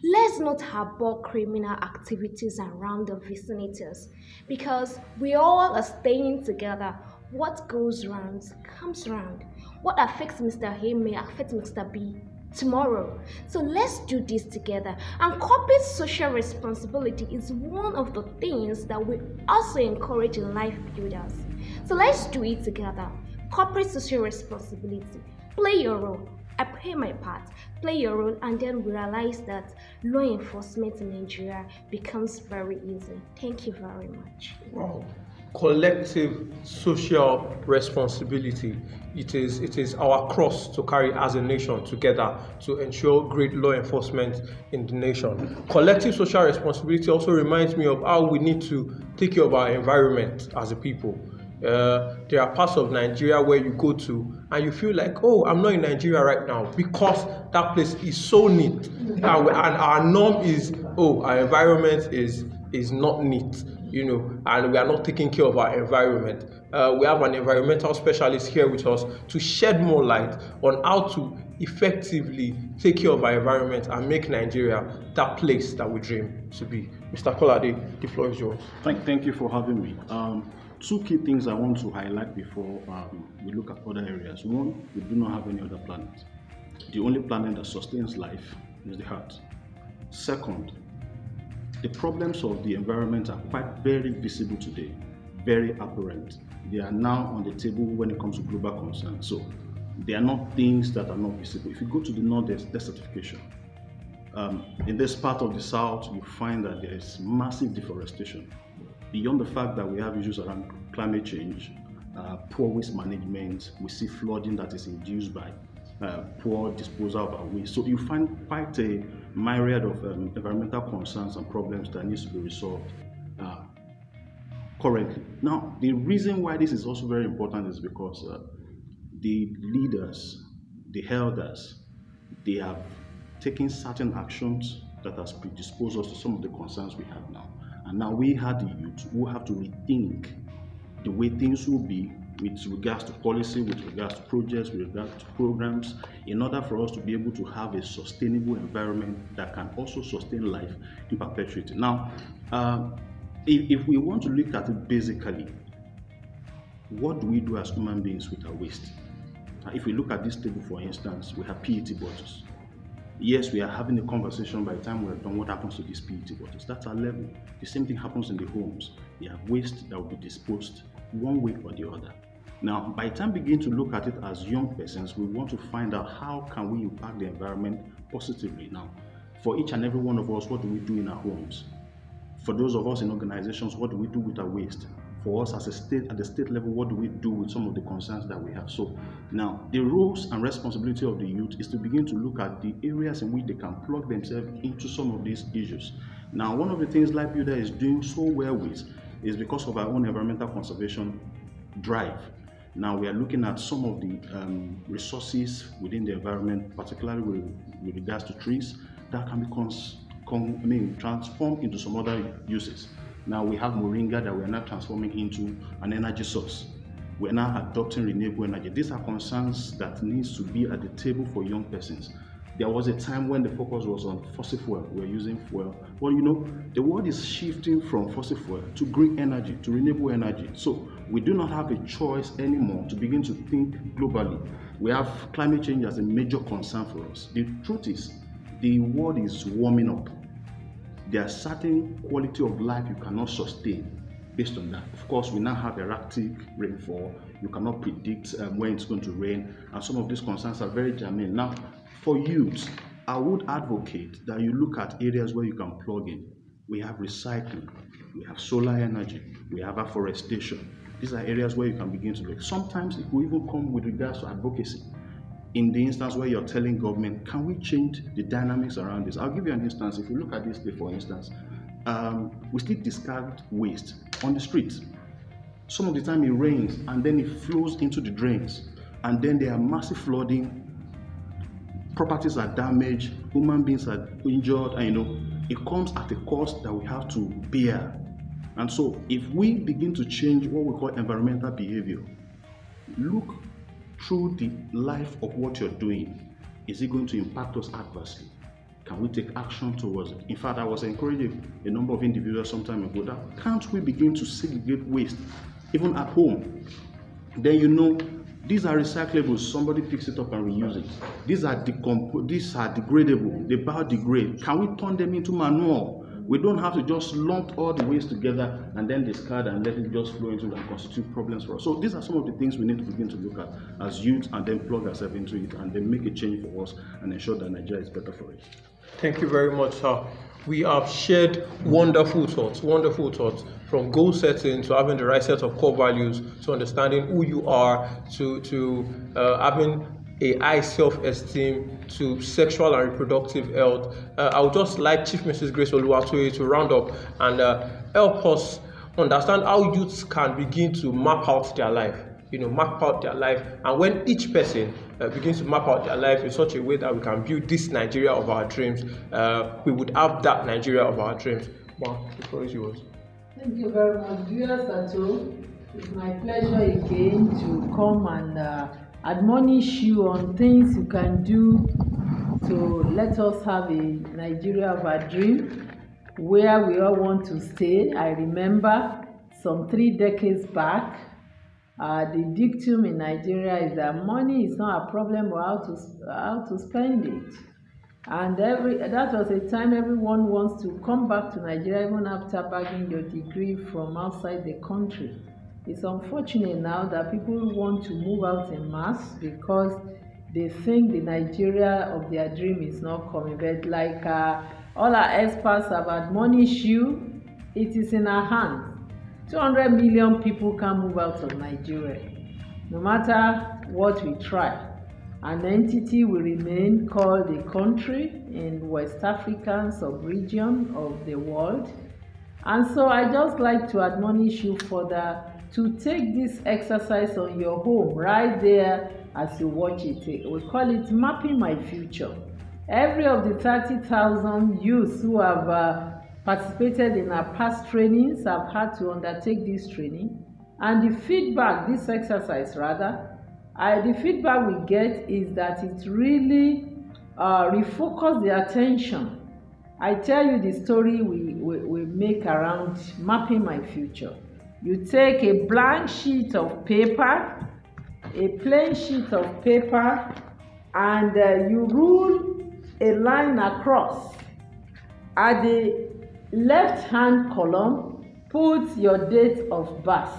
Let's not harbor criminal activities around the vicinities, because we all are staying together. What goes round comes round. What affects Mr. A may affect Mr. B tomorrow. So let's do this together. And corporate social responsibility is one of the things that we also encourage in Lifebuilders. So let's do it together. Corporate social responsibility. Play your role. I play my part. Play your role, and then we realize that law enforcement in Nigeria becomes very easy. Thank you very much. Wow. Collective social responsibility. It is our cross to carry as a nation together to ensure great law enforcement in the nation. Collective social responsibility also reminds me of how we need to take care of our environment as a people. There are parts of Nigeria where you go to and you feel like, oh, I'm not in Nigeria right now because that place is so neat. And our norm is, oh, our environment is not neat, and we are not taking care of our environment. We have an environmental specialist here with us to shed more light on how to effectively take care of our environment and make Nigeria that place that we dream to be. Mr. Kolade, the floor is yours. Thank you for having me. Two key things I want to highlight before we look at other areas. One, we do not have any other planet. The only planet that sustains life is the Earth. Second, the problems of the environment are quite very visible today, very apparent. They are now on the table when it comes to global concerns. So they are not things that are not visible. If you go to the north, there's desertification. In this part of the south, you find that there is massive deforestation. Beyond the fact that we have issues around climate change, poor waste management, we see flooding that is induced by poor disposal of our waste. So you find quite a myriad of environmental concerns and problems that needs to be resolved currently. Now, the reason why this is also very important is because the leaders, the elders, they have taken certain actions that has predisposed us to some of the concerns we have now. And now we have the youth who have to rethink the way things will be with regards to policy, with regards to projects, with regards to programs, in order for us to be able to have a sustainable environment that can also sustain life in perpetuity. Now, if we want to look at it basically, what do we do as human beings with our waste? If we look at this table, for instance, we have PET bottles. Yes, we are having a conversation. By the time we're done, what happens to these PET bottles? That's our level. The same thing happens in the homes. We have waste that will be disposed one way or the other. Now, by the time we begin to look at it as young persons, we want to find out how can we impact the environment positively. Now, for each and every one of us, what do we do in our homes? For those of us in organizations, what do we do with our waste? For us as a state, at the state level, what do we do with some of the concerns that we have? So now, the roles and responsibility of the youth is to begin to look at the areas in which they can plug themselves into some of these issues. Now, one of the things Lifebuilder is doing so well with is because of our own environmental conservation drive. Now, we are looking at some of the resources within the environment, particularly with regards to trees, that can be transformed into some other uses. Now we have moringa that we are now transforming into an energy source. We are now adopting renewable energy. These are concerns that needs to be at the table for young persons. There was a time when the focus was on fossil fuel. We were using fuel. Well, you know, the world is shifting from fossil fuel to green energy, to renewable energy. So we do not have a choice anymore to begin to think globally. We have climate change as a major concern for us. The truth is, the world is warming up. There are certain quality of life you cannot sustain based on that. Of course, we now have erratic rainfall. You cannot predict when it's going to rain, and some of these concerns are very germane. Now, for youth, I would advocate that you look at areas where you can plug in. We have recycling, we have solar energy, we have afforestation. These are areas where you can begin to look. Sometimes it will even come with regards to advocacy. In the instance where you're telling government, can we change the dynamics around this? I'll give you an instance. If you look at this day, for instance, we still discard waste on the streets. Some of the time it rains and then it flows into the drains, and then there are massive flooding, properties are damaged, human beings are injured, and it comes at a cost that we have to bear. And so if we begin to change what we call environmental behavior, look through the life of what you're doing. Is it going to impact us adversely? Can we take action towards it? In fact, I was encouraging a number of individuals some time ago that can't we begin to segregate waste, even at home? Then these are recyclables, somebody picks it up and reuse it. These are degradable, they biodegrade. Can we turn them into manure? We don't have to just lump all the waste together and then discard and let it just flow into and constitute problems for us. So these are some of the things we need to begin to look at as youth, and then plug ourselves into it and then make a change for us and ensure that Nigeria is better for it. Thank you very much, sir. We have shared wonderful thoughts from goal setting to having the right set of core values, to understanding who you are, to having a high self-esteem, to sexual and reproductive health. I would just like Chief Mrs. Grace Oluwatoye to round up and help us understand how youths can begin to map out their life. And when each person begins to map out their life in such a way that we can build this Nigeria of our dreams, we would have that Nigeria of our dreams. Wow, the floor is yours. Thank you very much, viewers at home. It's my pleasure again to come and admonish you on things you can do to let us have a Nigeria of our dream, where we all want to stay. I remember some 3 decades back, the dictum in Nigeria is that money is not a problem, or how to spend it. And that was a time everyone wants to come back to Nigeria even after bagging your degree from outside the country. It's unfortunate now that people want to move out en masse because they think the Nigeria of their dream is not coming. But like all our experts have admonished you, it is in our hands. 200 million people can't move out of Nigeria. No matter what we try, an entity will remain called a country in West African sub-region of the world. And so I just like to admonish you further to take this exercise on your home right there as you watch it. We call it Mapping My Future. Every of the 30,000 youths who have participated in our past trainings have had to undertake this training, And the feedback, this exercise rather, the feedback we get is that it really refocus the attention. I tell you the story we make around mapping my future. You take a blank sheet of paper, a plain sheet of paper, and you rule a line across. At the left-hand column, put your date of birth.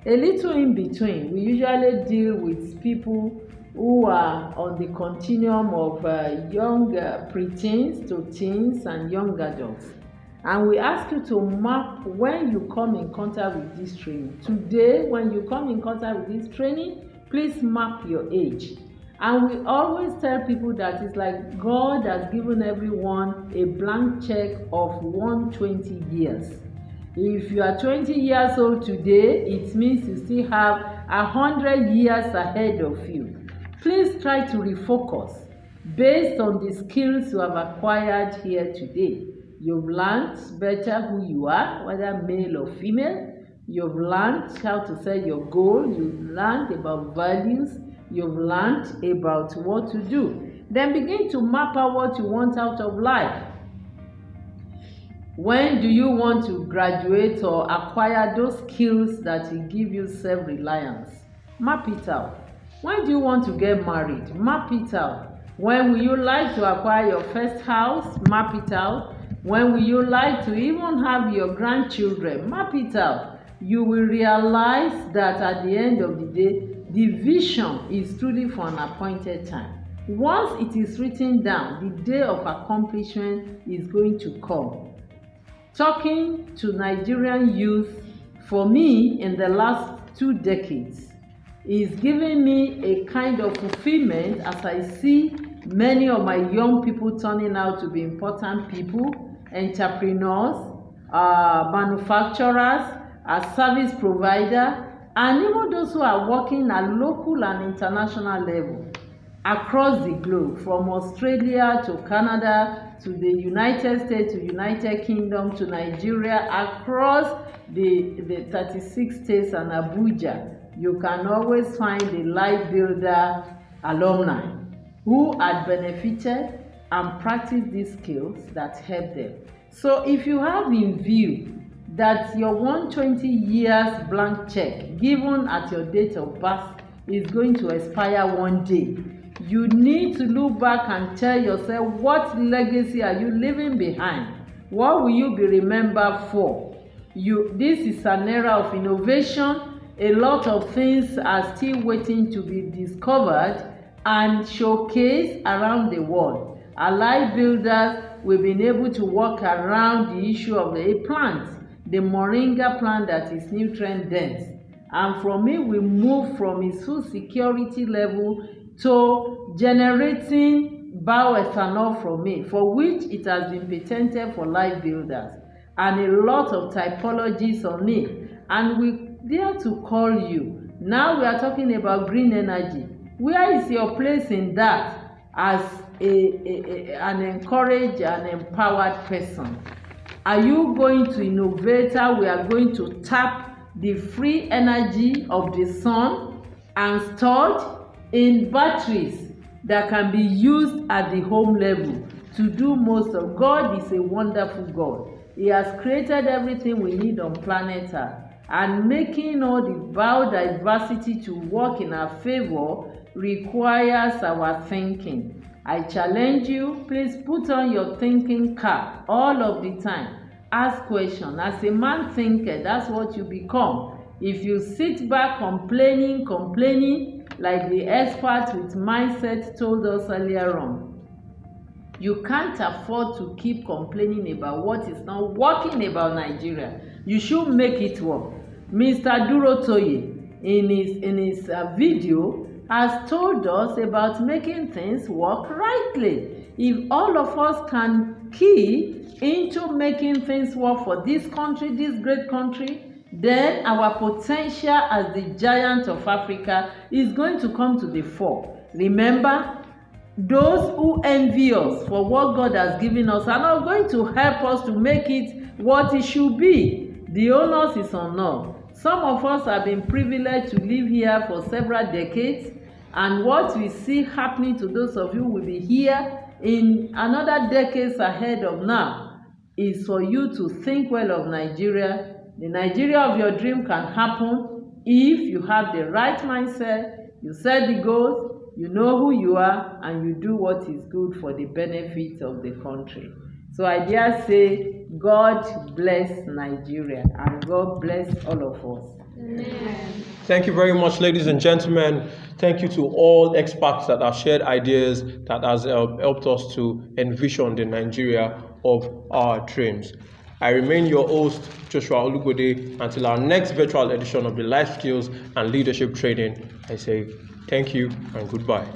A little in between, we usually deal with people who are on the continuum of young preteens to teens and young adults. And we ask you to map when you come in contact with this training. Today, when you come in contact with this training, please map your age. And we always tell people that it's like God has given everyone a blank check of 120 years. If you are 20 years old today, it means you still have 100 years ahead of you. Please try to refocus based on the skills you have acquired here today. You've learned better who you are, whether male or female. You've learned how to set your goal. You've learned about values. You've learned about what to do. Then begin to map out what you want out of life. When do you want to graduate or acquire those skills that will give you self-reliance? Map it out. When do you want to get married? Map it out. When will you like to acquire your first house? Map it out. When will you like to even have your grandchildren? Map it out. You will realize that at the end of the day, the vision is truly for an appointed time. Once it is written down, the day of accomplishment is going to come. Talking to Nigerian youth, for me, in the last 2 decades, is giving me a kind of fulfillment as I see many of my young people turning out to be important people, entrepreneurs, manufacturers, service providers, and even those who are working at local and international level across the globe, from Australia to Canada to the United States to United Kingdom to Nigeria, across the 36 states and Abuja. You can always find the Lifebuilder alumni who had benefited and practiced these skills that help them. So if you have in view that your 120 years blank check given at your date of birth is going to expire one day, you need to look back and tell yourself, what legacy are you leaving behind? What will you be remembered for? This is an era of innovation. A lot of things are still waiting to be discovered and showcased around the world. At Lifebuilders, we've been able to work around the issue of the plant, the moringa plant that is nutrient dense. And from it, we move from its food security level to generating bioethanol from it, for which it has been patented for Lifebuilders, and a lot of typologies on it. And we dare to call you. Now we are talking about green energy. Where is your place in that as an encouraged and empowered person? Are you going to innovate? We are going to tap the free energy of the sun and stored in batteries that can be used at the home level to do most of. God is a wonderful God. He has created everything we need on planet Earth, and making all the biodiversity to work in our favor requires our thinking. I challenge you, please put on your thinking cap all of the time. Ask questions. As a man thinker, that's what you become. If you sit back complaining, like the expert with mindset told us earlier on, you can't afford to keep complaining about what is not working about Nigeria. You should make it work. Mr. Durotoye, in his video, has told us about making things work rightly. If all of us can key into making things work for this country, this great country, then our potential as the giant of Africa is going to come to the fore. Remember, those who envy us for what God has given us are not going to help us to make it what it should be. The onus is on us. Some of us have been privileged to live here for several decades, and what we see happening to those of you who will be here in another decades ahead of now is for you to think well of Nigeria. The Nigeria of your dream can happen if you have the right mindset, you set the goals, you know who you are, and you do what is good for the benefit of the country. So I dare say, God bless Nigeria, and God bless all of us. Amen. Thank you very much, ladies and gentlemen. Thank you to all experts that have shared ideas that has helped us to envision the Nigeria of our dreams. I remain your host, Joshua Olugode. Until our next virtual edition of the Life Skills and Leadership Training, I say thank you and goodbye.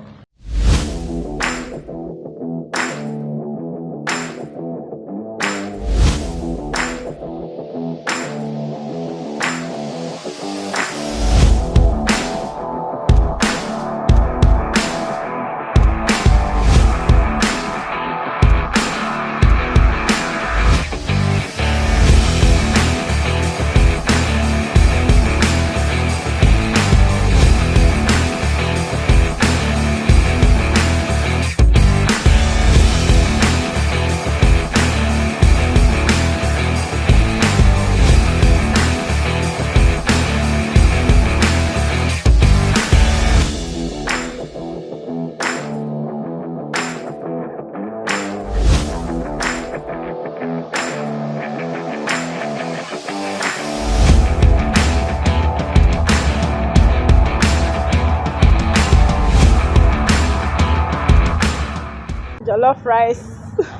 Jollof rice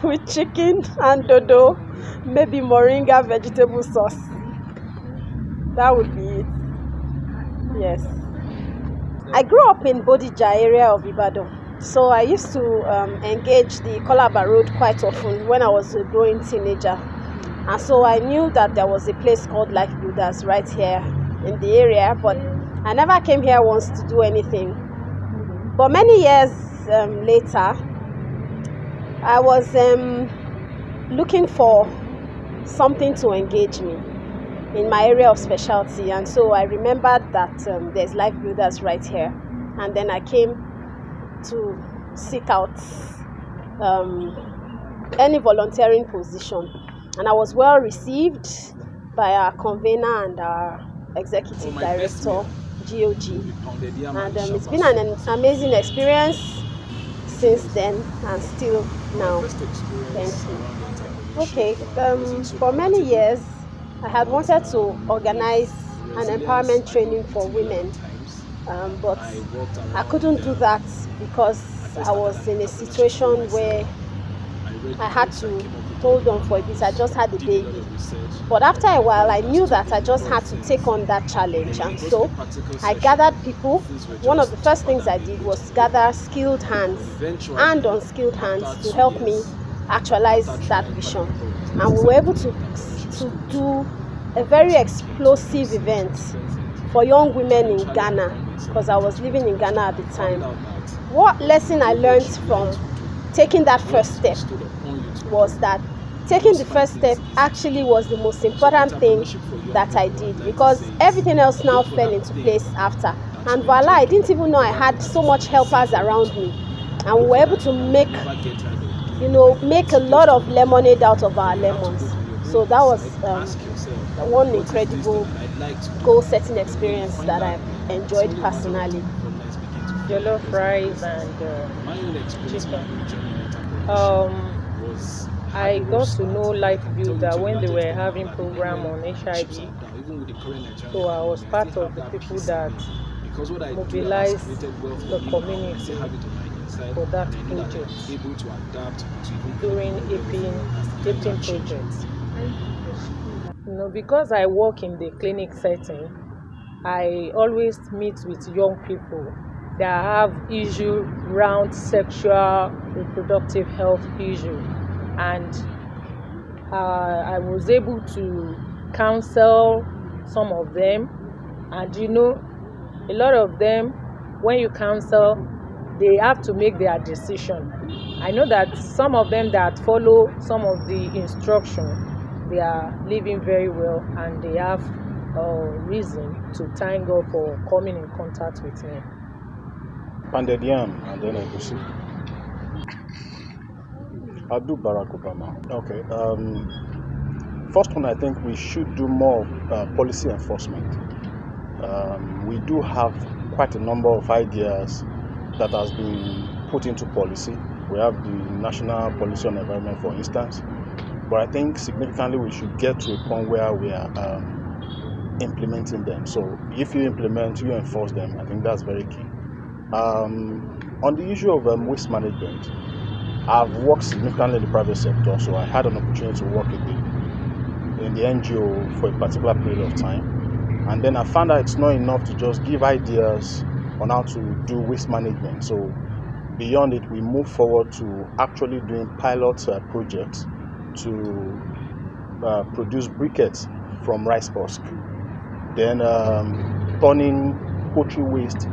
with chicken and dodo, maybe moringa vegetable sauce. That would be it. Yes. I grew up in Bodija area of Ibadan. So I used to engage the Calabar Road quite often when I was a growing teenager. And so I knew that there was a place called Lifebuilders right here in the area, but I never came here once to do anything. But many years later, I was looking for something to engage me in my area of specialty, and so I remembered that there's Lifebuilders right here, and then I came to seek out any volunteering position, and I was well received by our convener and our executive director, GOG, and it's been an amazing experience since then and still now. Thank you. Okay, for many years I had wanted to organize an empowerment training for women, but I couldn't do that because I was in a situation where I had to hold on for a bit. I just had a baby. But after a while, I knew that I just had to take on that challenge. And so I gathered people. One of the first things I did was gather skilled hands and unskilled hands to help me actualize that vision. And we were able to do a very explosive event for young women in Ghana, because I was living in Ghana at the time. What lesson I learned from taking that first step was that taking the first step actually was the most important thing that I did, because everything else now fell into place after. And voila, I didn't even know I had so much helpers around me. And we were able to make a lot of lemonade out of our lemons. So that was one incredible goal-setting experience that I've enjoyed personally. Jollof rice and chicken. I got to know Lifebuilder when they were having program on HIV. So I was part of the people that mobilized the community for that project during APIN project. Because I work in the clinic setting, I always meet with young people that have issue around sexual reproductive health issue, and I was able to counsel some of them. And a lot of them, when you counsel, they have to make their decision. I know that some of them that follow some of the instruction, they are living very well and they have reason to thank God for coming in contact with me. Pounded yam and then egusi. I'll do Barack Obama. Okay. First one, I think we should do more policy enforcement. We do have quite a number of ideas that has been put into policy. We have the National Policy on Environment, for instance. But I think significantly we should get to a point where we are implementing them. So if you implement, you enforce them. I think that's very key. On the issue of waste management, I've worked significantly in the private sector, so I had an opportunity to work in the NGO for a particular period of time. And then I found out it's not enough to just give ideas on how to do waste management. So beyond it, we move forward to actually doing pilot projects to produce briquettes from rice husk. Then turning poultry waste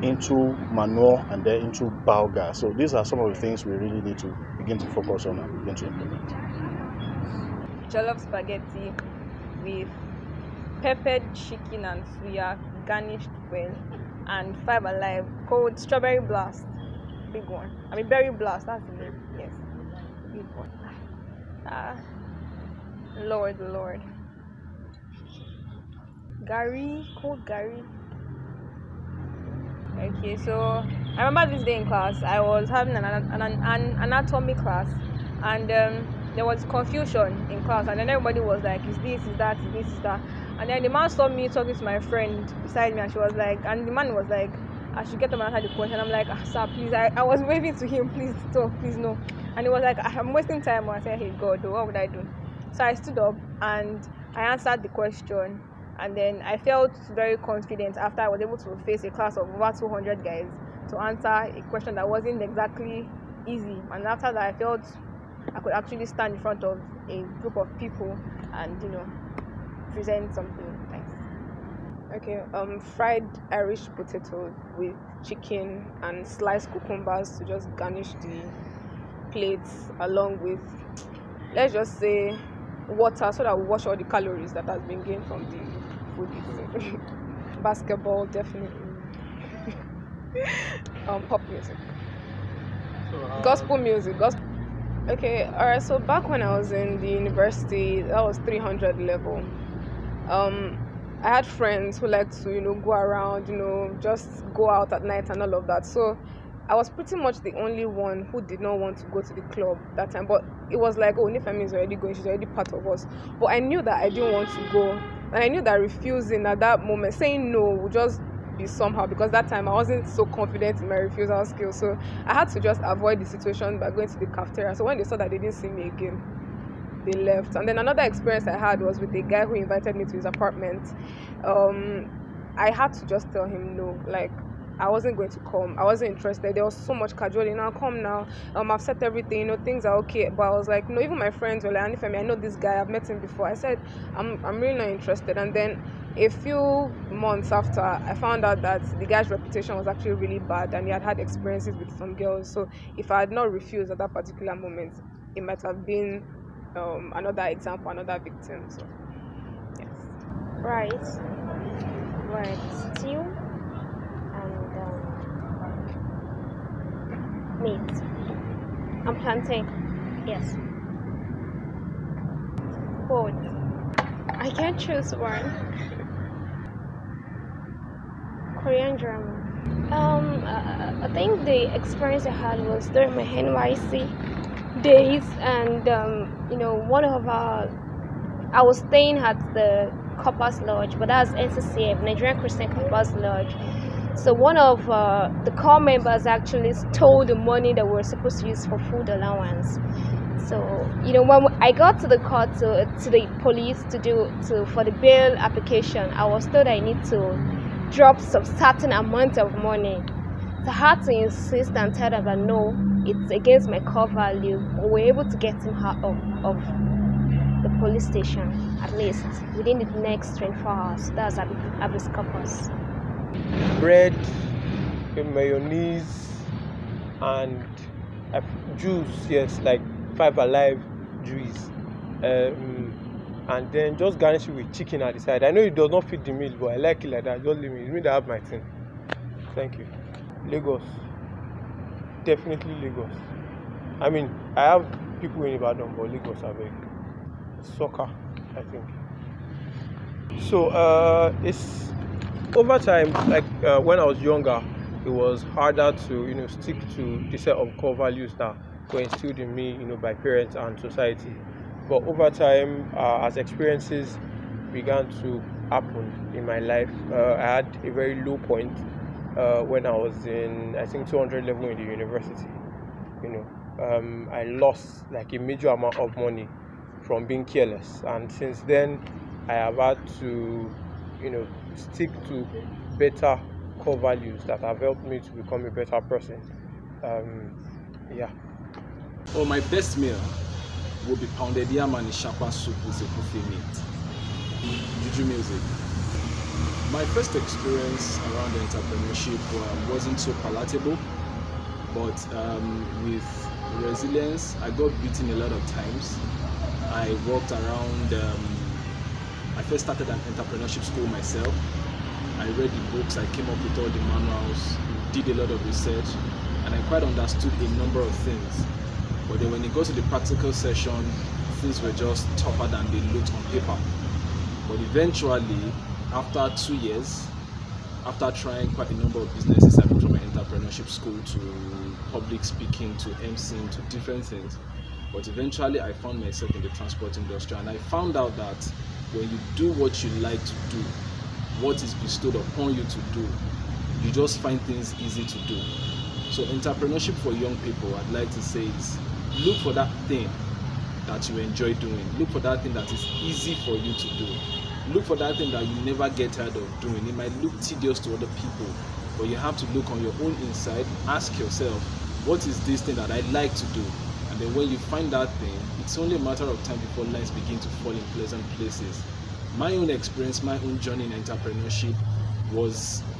into manure and then into biogas. So these are some of the things we really need to begin to focus on and begin to implement. Jollof spaghetti with peppered chicken and suya garnished well, and 5 Alive called strawberry blast. Big one. I mean berry blast, that's the name. Yes. Big one. Lord. Gary, cold Gary. Okay, so I remember this day in class, I was having an anatomy class, and there was confusion in class, and then everybody was like, is this, is that, is this, is that. And then the man saw me talking to my friend beside me, and she was like, and the man was like, I should get up and answer the question. I'm like, sir, please, I was waving to him, please stop, please no. And he was like, I'm wasting time. I said, hey God, what would I do? So I stood up and I answered the question. And then I felt very confident after I was able to face a class of over 200 guys to answer a question that wasn't exactly easy. And after that, I felt I could actually stand in front of a group of people and, present something nice. Okay, fried Irish potatoes with chicken and sliced cucumbers to just garnish the plates, along with, let's just say, water, so that we wash all the calories that has been gained from the food eating. Basketball, definitely. Pop music. Gospel music. Okay, alright, so back when I was in the university, that was 300 level. I had friends who liked to, go around, just go out at night and all of that. So I was pretty much the only one who did not want to go to the club that time. But it was like, Nifemi is already going, she's already part of us. But I knew that I didn't want to go. And I knew that refusing at that moment, saying no, would just be somehow, because that time I wasn't so confident in my refusal skills. So I had to just avoid the situation by going to the cafeteria. So when they saw that they didn't see me again, they left. And then another experience I had was with a guy who invited me to his apartment. I had to just tell him no, like I wasn't going to come. I wasn't interested. There was so much cajoling. Now come now. I've set everything. Things are okay. But I was like, no. Even my friends were like, Anifemi, I know this guy. I've met him before. I said, I'm really not interested. And then a few months after, I found out that the guy's reputation was actually really bad, and he had experiences with some girls. So if I had not refused at that particular moment, it might have been another example, another victim. So yes. Right. Stew and meat and plantain. Yes. Both. I can't choose one. Korean drama. I think the experience I had was during my NYC days, and one of I was staying at the Corpus Lodge, but that's NCCF, Nigerian Christian Corpus Lodge. So one of the corps members actually stole the money that we were supposed to use for food allowance. So when I got to the court to the police for the bail application, I was told I need to drop some certain amount of money. So I had to insist and tell them that no, it's against my core value. We were able to get him out of the police station, at least within the next 24 hours. That's Abyss Corpus. Bread, mayonnaise, and juice, yes, like 5 Alive juice. and then just garnish it with chicken at the side. I know it does not fit the meal, but I like it like that. Just leave me. It's me that have my thing. Thank you. Lagos. Definitely Lagos. I mean, I have people in Ibadan, but Lagos are big. Soccer, I think. So it's over time. Like when I was younger, it was harder to stick to the set of core values that were instilled in me, by parents and society. But over time, as experiences began to happen in my life, I had a very low point when I was in, I think, 200 level in the university. I lost like a major amount of money from being careless, and since then I have had to stick to better core values that have helped me to become a better person. Oh, my best meal will be pounded yam and ishakwa soup with a buffet meat. Juju music. My first experience around entrepreneurship wasn't so palatable, but with resilience, I got beaten a lot of times. I walked around, I first started an entrepreneurship school myself. I read the books, I came up with all the manuals, did a lot of research, and I quite understood a number of things. But then when it goes to the practical session, things were just tougher than they looked on paper. But eventually, after 2 years, after trying quite a number of businesses, I moved from my entrepreneurship school to public speaking, to emceeing, to different things. But eventually I found myself in the transport industry, and I found out that when you do what you like to do, what is bestowed upon you to do, you just find things easy to do. So entrepreneurship for young people, I'd like to say, is look for that thing that you enjoy doing. Look for that thing that is easy for you to do. Look for that thing that you never get tired of doing. It might look tedious to other people, but you have to look on your own inside, ask yourself, what is this thing that I like to do? And then when you find that thing, it's only a matter of time before lines begin to fall in pleasant places. My own experience, my own journey in entrepreneurship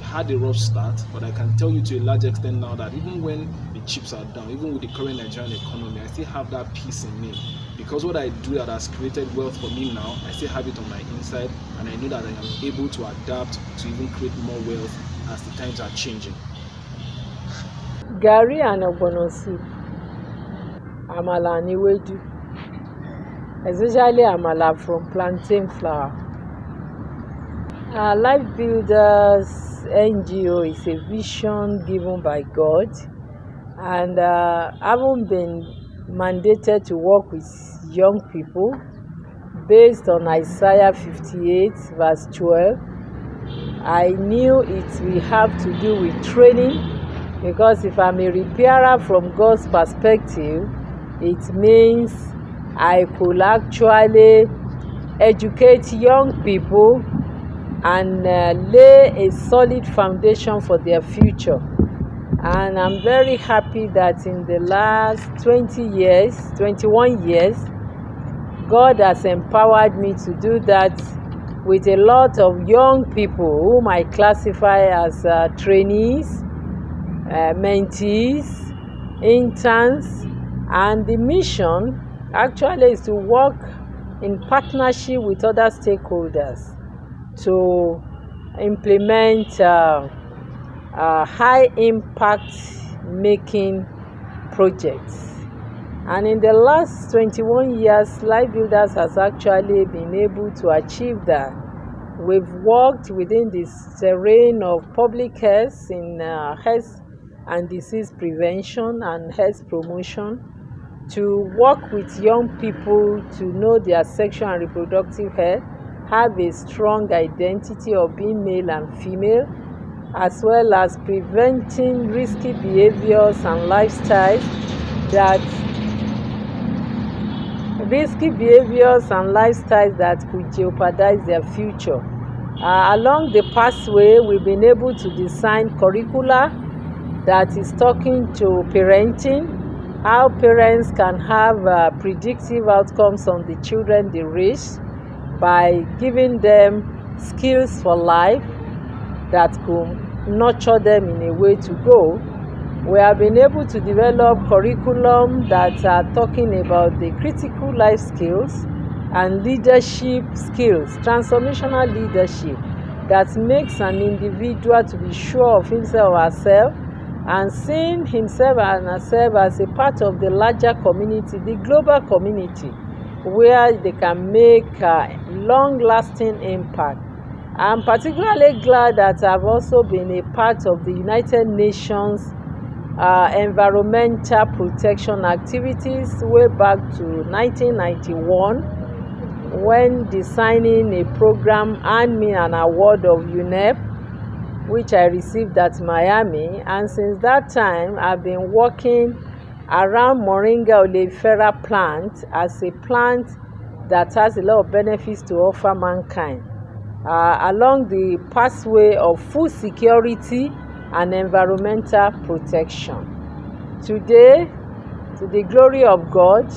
had a rough start, but I can tell you to a large extent now that even when the chips are down, even with the current Nigerian economy, I still have that peace in me. Because what I do that has created wealth for me now, I still have it on my inside, and I know that I am able to adapt to even create more wealth as the times are changing. Gari and ogbono soup, amala and ewedu, especially amala from plantain flour. Lifebuilders NGO is a vision given by God, and having been mandated to work with young people based on Isaiah 58 verse 12, I knew it will have to do with training, because if I'm a repairer from God's perspective, it means I could actually educate young people and lay a solid foundation for their future. And I'm very happy that in the last 21 years, God has empowered me to do that with a lot of young people whom I classify as trainees, mentees, interns, and the mission actually is to work in partnership with other stakeholders to implement high impact making projects. And in the last 21 years, Lifebuilders has actually been able to achieve that. We've worked within this terrain of public health in health and disease prevention and health promotion, to work with young people to know their sexual and reproductive health, have a strong identity of being male and female, as well as preventing risky behaviors and lifestyles that could jeopardize their future. Along the pathway, we've been able to design curricula that is talking to parenting, how parents can have predictive outcomes on the children they raise by giving them skills for life that could nurture them in a way to go. We have been able to develop curriculum that are talking about the critical life skills and leadership skills, transformational leadership that makes an individual to be sure of himself or herself and seeing himself and herself as a part of the larger community, the global community, where they can make a long-lasting impact. I'm particularly glad that I've also been a part of the United Nations environmental protection activities way back to 1991, when designing a program earned me an award of UNEP, which I received at Miami. And since that time, I've been working around Moringa oleifera plant as a plant that has a lot of benefits to offer mankind along the pathway of food security and environmental protection. Today, to the glory of God,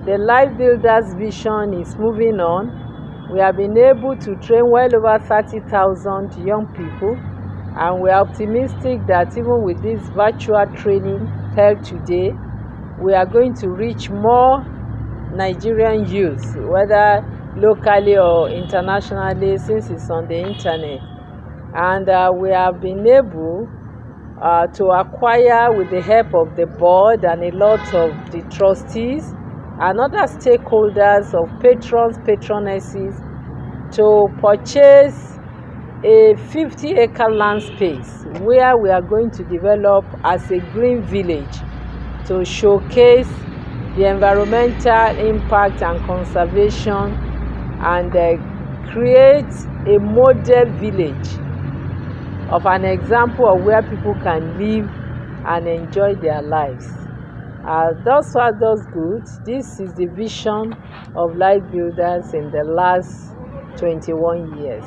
the Lifebuilders vision is moving on. We have been able to train well over 30,000 young people, and we are optimistic that even with this virtual training held today, we are going to reach more Nigerian youth, whether locally or internationally, since it's on the internet. And we have been able to acquire, with the help of the board and a lot of the trustees and other stakeholders of patrons, patronesses, to purchase a 50-acre land space where we are going to develop as a green village to showcase the environmental impact and conservation, and create a model village of an example of where people can live and enjoy their lives. Thus far, thus good. This is the vision of Lifebuilders in the last 21 years.